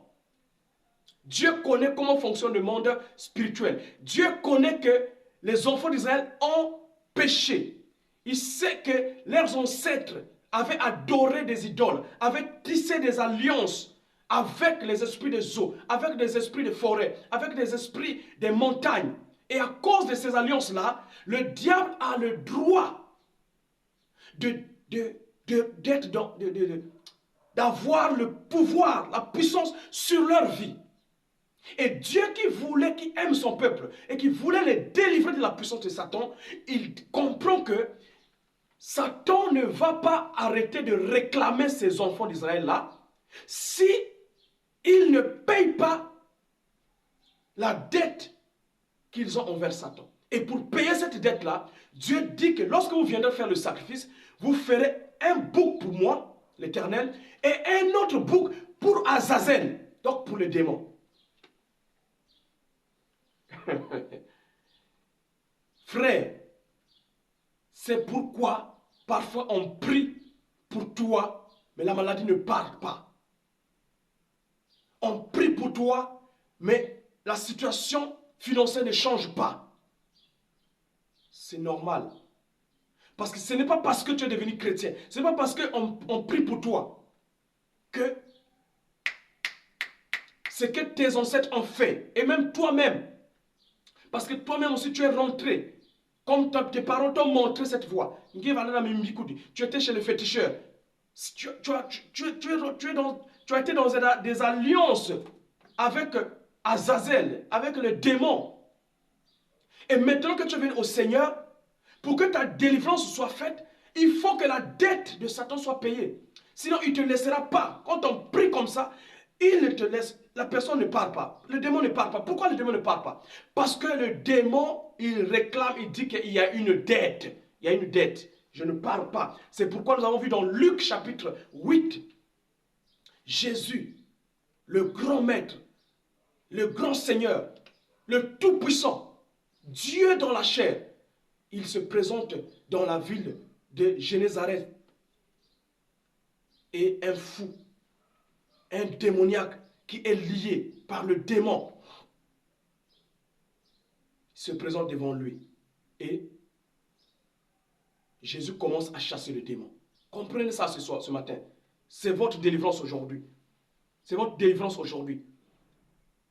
Dieu connaît comment fonctionne le monde spirituel. Dieu connaît que les enfants d'Israël ont péché. Il sait que leurs ancêtres avaient adoré des idoles, avaient tissé des alliances avec les esprits des eaux, avec des esprits de forêt, avec des esprits des montagnes. Et à cause de ces alliances-là, le diable a le droit d'avoir le pouvoir, la puissance sur leur vie. Et Dieu qui aime son peuple et qui voulait les délivrer de la puissance de Satan, il comprend que Satan ne va pas arrêter de réclamer ces enfants d'Israël là Si ils ne payent pas la dette qu'ils ont envers Satan. Et pour payer cette dette-là, Dieu dit que lorsque vous viendrez faire le sacrifice, vous ferez un bouc pour moi, l'Éternel, et un autre bouc pour Azazel, donc pour le démon. Frère, c'est pourquoi parfois on prie pour toi, mais la maladie ne part pas. On prie pour toi, mais la situation financière ne change pas. C'est normal. Parce que ce n'est pas parce que tu es devenu chrétien, ce n'est pas parce qu'on prie pour toi que ce que tes ancêtres ont fait, et même toi-même, parce que toi-même aussi tu es rentré, comme tes parents t'ont montré cette voie. Tu étais chez le féticheur. Tu as été dans des alliances avec Azazel, avec le démon. Et maintenant que tu es venu au Seigneur, pour que ta délivrance soit faite, il faut que la dette de Satan soit payée. Sinon, il ne te laissera pas. Quand on prie comme ça, il ne te laisse, la personne ne part pas. Le démon ne part pas. Pourquoi le démon ne part pas? Parce que le démon, il réclame, il dit qu'il y a une dette. Il y a une dette. Je ne pars pas. C'est pourquoi nous avons vu dans Luc chapitre 8, Jésus, le grand maître, le grand Seigneur, le Tout-Puissant, Dieu dans la chair, il se présente dans la ville de Génézareth. Et un fou, un démoniaque qui est lié par le démon, se présente devant lui. Et Jésus commence à chasser le démon. Comprenez ça ce matin. C'est votre délivrance aujourd'hui. C'est votre délivrance aujourd'hui.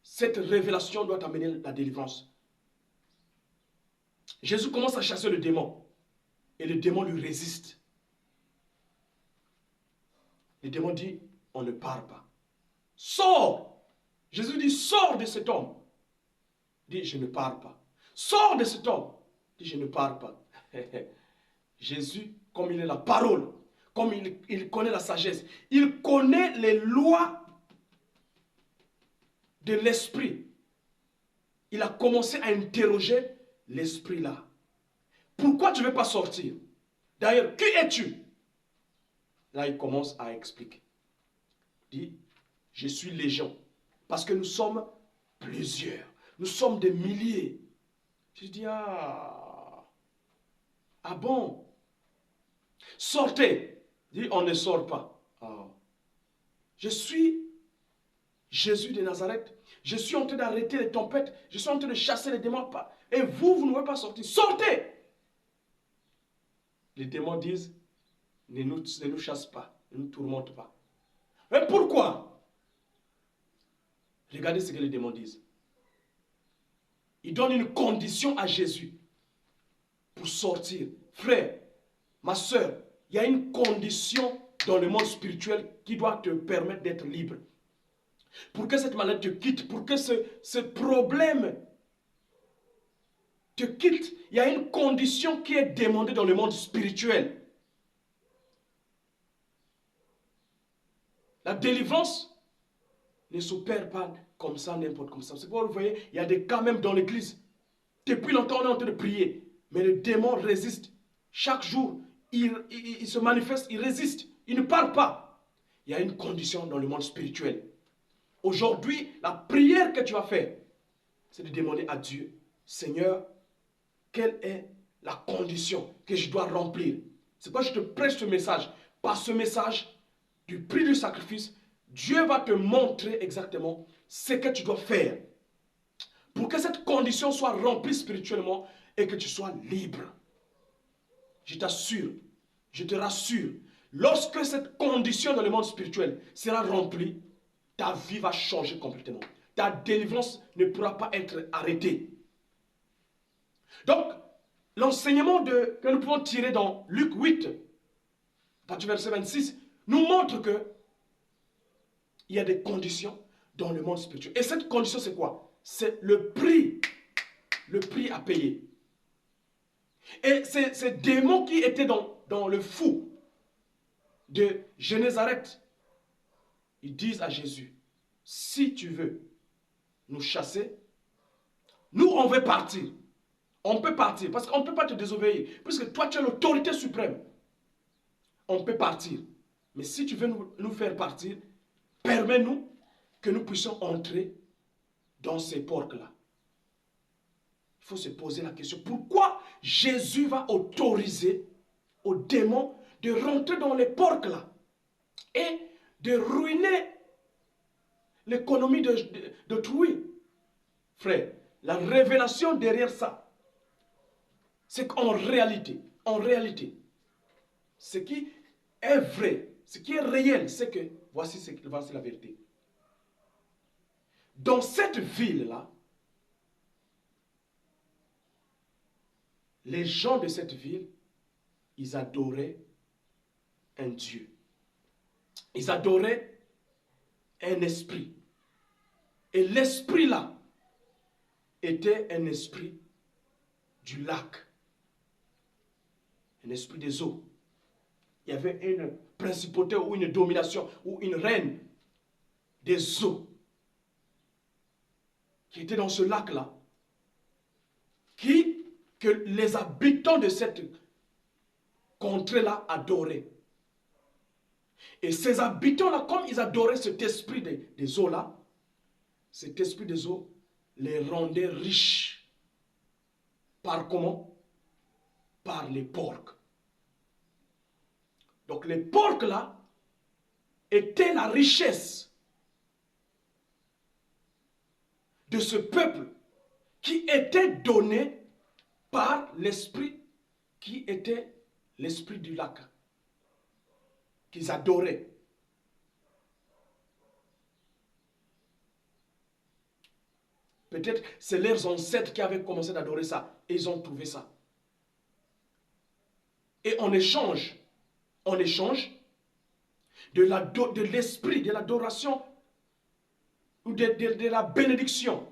Cette révélation doit amener la délivrance. Jésus commence à chasser le démon. Et le démon lui résiste. Le démon dit, on ne part pas. Sors! Jésus dit, sors de cet homme. Il dit, je ne pars pas. Sors de cet homme. Il dit, je ne pars pas. Jésus, comme il est la parole, comme il connaît la sagesse, il connaît les lois de l'esprit. Il a commencé à interroger l'esprit là. Pourquoi tu ne veux pas sortir? D'ailleurs, qui es-tu? Là, il commence à expliquer. Il dit, je suis légion. Parce que nous sommes plusieurs. Nous sommes des milliers. Je dis, ah bon? Sortez. Il dit, on ne sort pas. Ah. Je suis Jésus de Nazareth. Je suis en train d'arrêter les tempêtes. Je suis en train de chasser les démons. Et vous ne pouvez pas sortir. Sortez! Les démons disent, ne nous chasse pas, ne nous tourmente pas. Mais pourquoi? Regardez ce que les démons disent. Ils donnent une condition à Jésus pour sortir. Frère, ma soeur, il y a une condition dans le monde spirituel qui doit te permettre d'être libre. Pour que cette maladie te quitte, pour que ce problème te quitte, il y a une condition qui est demandée dans le monde spirituel. La délivrance ne s'opère pas comme ça, n'importe comme ça. C'est pourquoi vous voyez, il y a des cas même dans l'église. Depuis longtemps, on est en train de prier, mais le démon résiste. Chaque jour, il se manifeste, il résiste, il ne parle pas. Il y a une condition dans le monde spirituel. Aujourd'hui, la prière que tu vas faire, c'est de demander à Dieu, Seigneur, quelle est la condition que je dois remplir? C'est pourquoi je te prêche ce message. Par ce message du prix du sacrifice, Dieu va te montrer exactement ce que tu dois faire pour que cette condition soit remplie spirituellement et que tu sois libre. Je t'assure, je te rassure, lorsque cette condition dans le monde spirituel sera remplie, ta vie va changer complètement. Ta délivrance ne pourra pas être arrêtée. Donc, l'enseignement que nous pouvons tirer dans Luc 8, à partir du verset 26, nous montre que il y a des conditions dans le monde spirituel. Et cette condition, c'est quoi? C'est le prix à payer. Et ces démons qui étaient dans le fou de Génézareth, ils disent à Jésus, si tu veux nous chasser, nous on veut partir. On peut partir parce qu'on ne peut pas te désobéir. Puisque toi tu es l'autorité suprême. On peut partir. Mais si tu veux nous faire partir, permets-nous que nous puissions entrer dans ces portes-là. Il faut se poser la question, pourquoi Jésus va autoriser aux démons de rentrer dans les portes-là et de ruiner l'économie d'autrui? Frère, la révélation derrière ça, c'est qu'en réalité, ce qui est vrai, ce qui est réel, c'est que, voici la vérité. Dans cette ville-là, les gens de cette ville, ils adoraient un Dieu. Ils adoraient un esprit. Et l'esprit-là était un esprit du lac. Un esprit des eaux. Il y avait une principauté ou une domination ou une reine des eaux qui était dans ce lac-là, que les habitants de cette contrée-là adoraient. Et ces habitants-là, comme ils adoraient cet esprit des eaux-là, cet esprit des eaux les rendait riches. Par comment? Par les porcs. Donc les porcs-là étaient la richesse de ce peuple qui était donné par l'esprit qui était l'esprit du lac, qu'ils adoraient. Peut-être c'est leurs ancêtres qui avaient commencé d'adorer ça et ils ont trouvé ça. Et en échange de l'esprit, de l'adoration ou de la bénédiction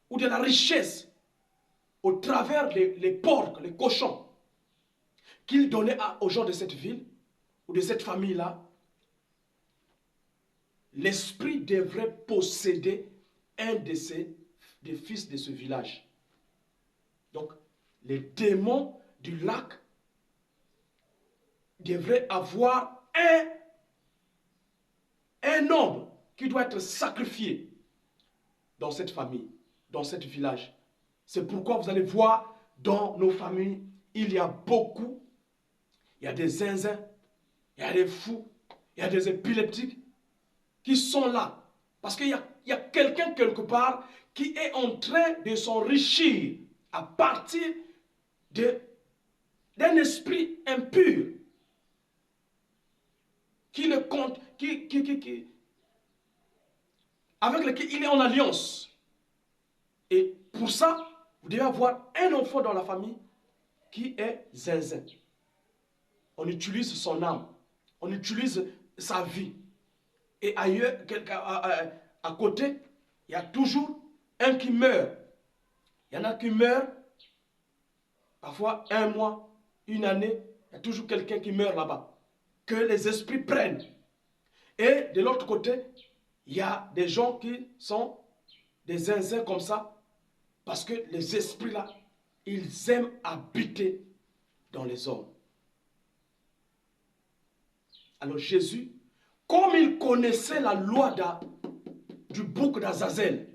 ou de la richesse au travers les porcs, les cochons qu'il donnait aux gens de cette ville ou de cette famille-là, l'esprit devrait posséder un des fils de ce village. Donc, les démons du lac devraient avoir un homme qui doit être sacrifié dans cette famille, dans ce village. C'est pourquoi vous allez voir dans nos familles, il y a des zinzins, il y a des fous, il y a des épileptiques qui sont là. Parce qu'il y a quelqu'un quelque part qui est en train de s'enrichir à partir d'un esprit impur qui le compte, avec lequel il est en alliance. Et pour ça, vous devez avoir un enfant dans la famille qui est zinzin. On utilise son âme, on utilise sa vie. Et ailleurs, à côté, il y a toujours un qui meurt. Il y en a qui meurent, parfois 1 mois, 1 année, il y a toujours quelqu'un qui meurt là-bas, que les esprits prennent. Et de l'autre côté, il y a des gens qui sont des zinzins comme ça, parce que les esprits là, ils aiment habiter dans les hommes. Alors Jésus, comme il connaissait la loi du bouc d'Azazel,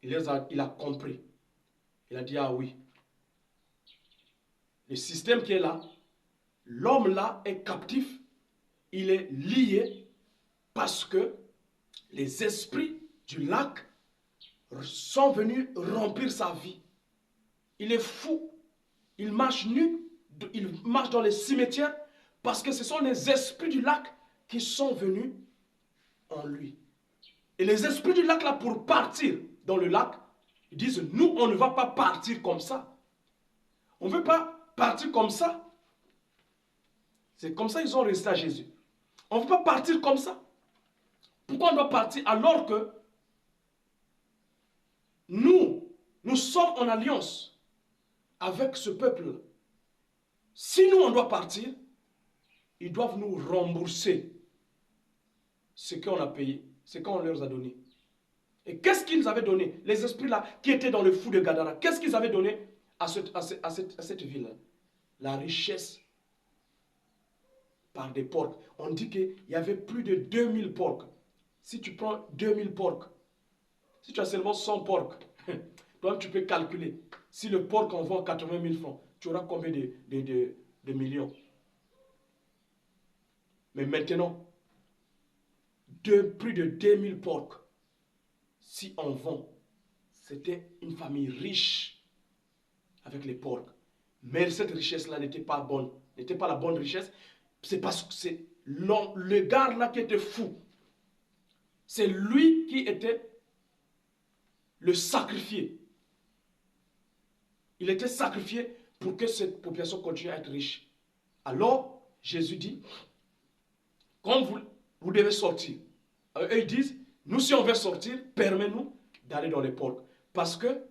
il a compris. Il a dit, ah oui, le système qui est là, l'homme là est captif, il est lié parce que les esprits du lac sont venus remplir sa vie. Il est fou, il marche nu, il marche dans les cimetières parce que ce sont les esprits du lac qui sont venus en lui. Et les esprits du lac là, pour partir dans le lac, ils disent, nous on ne va pas partir comme ça. On ne veut pas partir comme ça. C'est comme ça qu'ils ont resté à Jésus. On ne veut pas partir comme ça. Pourquoi on doit partir alors que nous sommes en alliance avec ce peuple? Si nous on doit partir, ils doivent nous rembourser ce qu'on a payé, ce qu'on leur a donné. Et qu'est-ce qu'ils avaient donné? Les esprits là qui étaient dans le fou de Gadara, qu'est-ce qu'ils avaient donné à cette ville-là? La richesse par des porcs. On dit qu'il y avait plus de 2000 porcs. Si tu prends 2000 porcs, si tu as seulement 100 porcs, toi tu peux calculer. Si le porc en vend 80 000 francs, tu auras combien de millions? Mais maintenant, plus de 2000 porcs, si on vend, c'était une famille riche avec les porcs. Mais cette richesse-là n'était pas bonne, n'était pas la bonne richesse. C'est parce que c'est le gars là qui était fou. C'est lui qui était le sacrifié. Il était sacrifié pour que cette population continue à être riche. Alors, Jésus dit, comme vous devez sortir. Eux, ils disent, nous, si on veut sortir, permets-nous d'aller dans les porcs. Parce que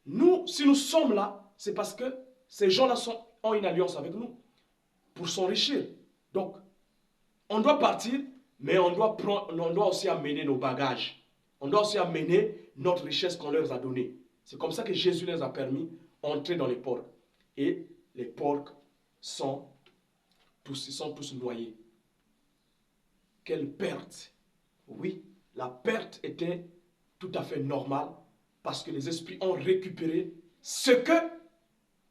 nous, si nous sommes là, c'est parce que ces gens-là ont une alliance avec nous pour s'enrichir. Donc, on doit partir, mais on doit aussi amener nos bagages. On doit aussi amener notre richesse qu'on leur a donnée. C'est comme ça que Jésus les a permis d'entrer dans les porcs. Et les porcs sont tous noyés. Quelle perte! Oui, la perte était tout à fait normale parce que les esprits ont récupéré ce que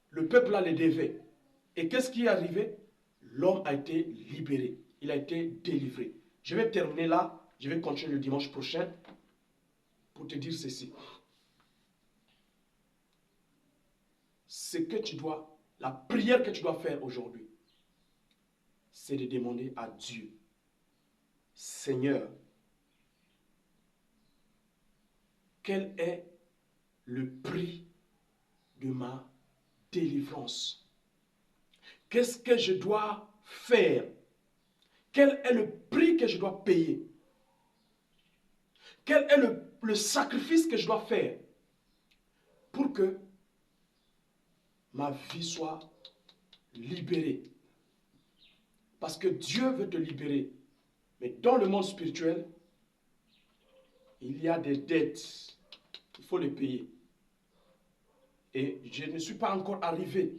le peuple là les devait. Et qu'est-ce qui est arrivé? L'homme a été libéré. Il a été délivré. Je vais terminer là. Je vais continuer le dimanche prochain pour te dire ceci. La prière que tu dois faire aujourd'hui, c'est de demander à Dieu, Seigneur, quel est le prix de ma délivrance? Qu'est-ce que je dois faire? Quel est le prix que je dois payer? Quel est le sacrifice que je dois faire pour que ma vie soit libérée? Parce que Dieu veut te libérer. Mais dans le monde spirituel, il y a des dettes. Il faut les payer. Et je ne suis pas encore arrivé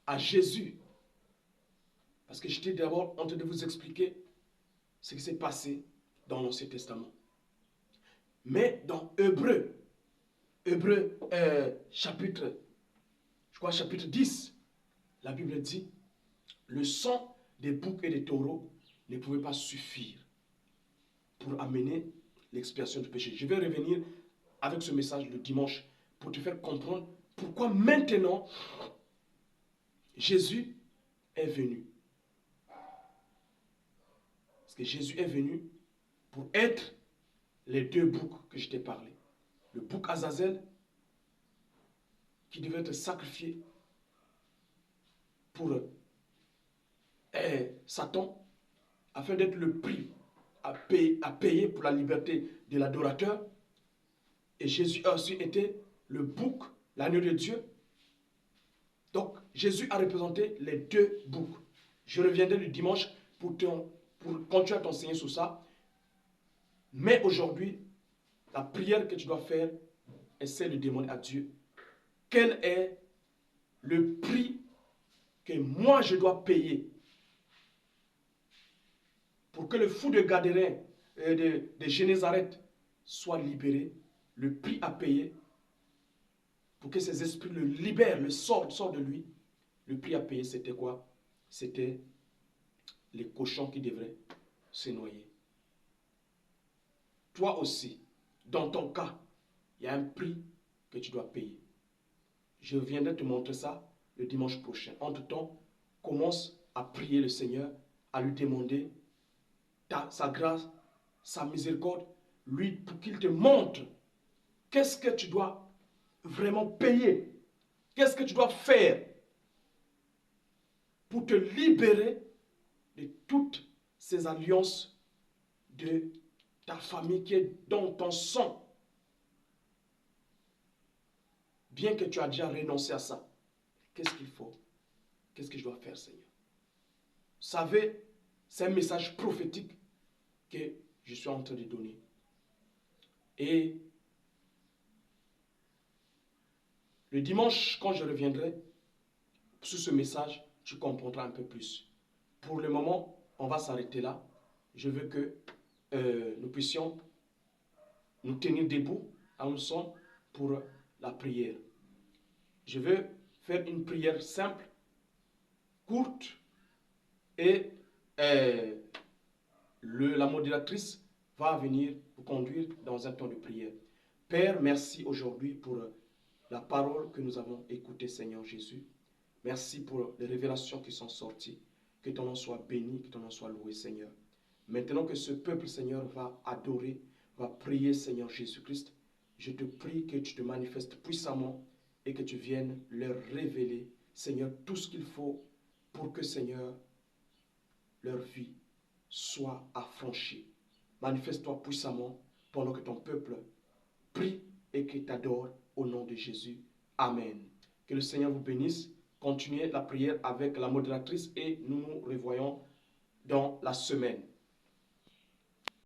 à Jésus. Parce que j'étais d'abord en train de vous expliquer ce qui s'est passé dans l'Ancien Testament. Mais dans Hébreu chapitre 10, la Bible dit, le sang des boucs et des taureaux ne pouvait pas suffire pour amener l'expiation du péché. Je vais revenir avec ce message le dimanche pour te faire comprendre pourquoi maintenant Jésus est venu. Parce que Jésus est venu pour être les deux boucs que je t'ai parlé. Le bouc Azazel qui devait être sacrifié pour Satan afin d'être le prix à payer pour la liberté de l'adorateur. Et Jésus a aussi été le bouc, l'agneau de Dieu. Donc, Jésus a représenté les deux boucs. Je reviendrai le dimanche pour continuer à t'enseigner sur ça. Mais aujourd'hui, la prière que tu dois faire, essaie de demander à Dieu quel est le prix que moi je dois payer pour que le fou de Gadéren, de Génézareth soit libéré, le prix à payer pour que ces esprits le libèrent, le sortent de lui. Le prix à payer, c'était quoi? C'était les cochons qui devraient se noyer. Toi aussi, dans ton cas, il y a un prix que tu dois payer. Je viendrai te montrer ça le dimanche prochain. Entre-temps, commence à prier le Seigneur, à lui demander sa grâce, sa miséricorde, lui, pour qu'il te montre qu'est-ce que tu dois vraiment payer, qu'est-ce que tu dois faire pour te libérer de toutes ces alliances de ta famille qui est dans ton sang. Bien que tu as déjà renoncé à ça, qu'est-ce qu'il faut? Qu'est-ce que je dois faire, Seigneur? Vous savez, C'est un message prophétique que je suis en train de donner. Et le dimanche, quand je reviendrai sur ce message, tu comprendras un peu plus. Pour le moment, on va s'arrêter là. Je veux que nous puissions nous tenir debout ensemble pour la prière. Je veux faire une prière simple, courte, et la modératrice va venir vous conduire dans un temps de prière. Père, merci aujourd'hui pour la parole que nous avons écoutée, Seigneur Jésus. Merci pour les révélations qui sont sorties. Que ton nom soit béni, que ton nom soit loué, Seigneur. Maintenant que ce peuple, Seigneur, va adorer, va prier, Seigneur Jésus-Christ, je te prie que tu te manifestes puissamment et que tu viennes leur révéler, Seigneur, tout ce qu'il faut pour que, Seigneur, leur vie soit affranchie. Manifeste-toi puissamment pendant que ton peuple prie et qu'il t'adore au nom de Jésus. Amen. Que le Seigneur vous bénisse. Continuez la prière avec la modératrice et nous nous revoyons dans la semaine.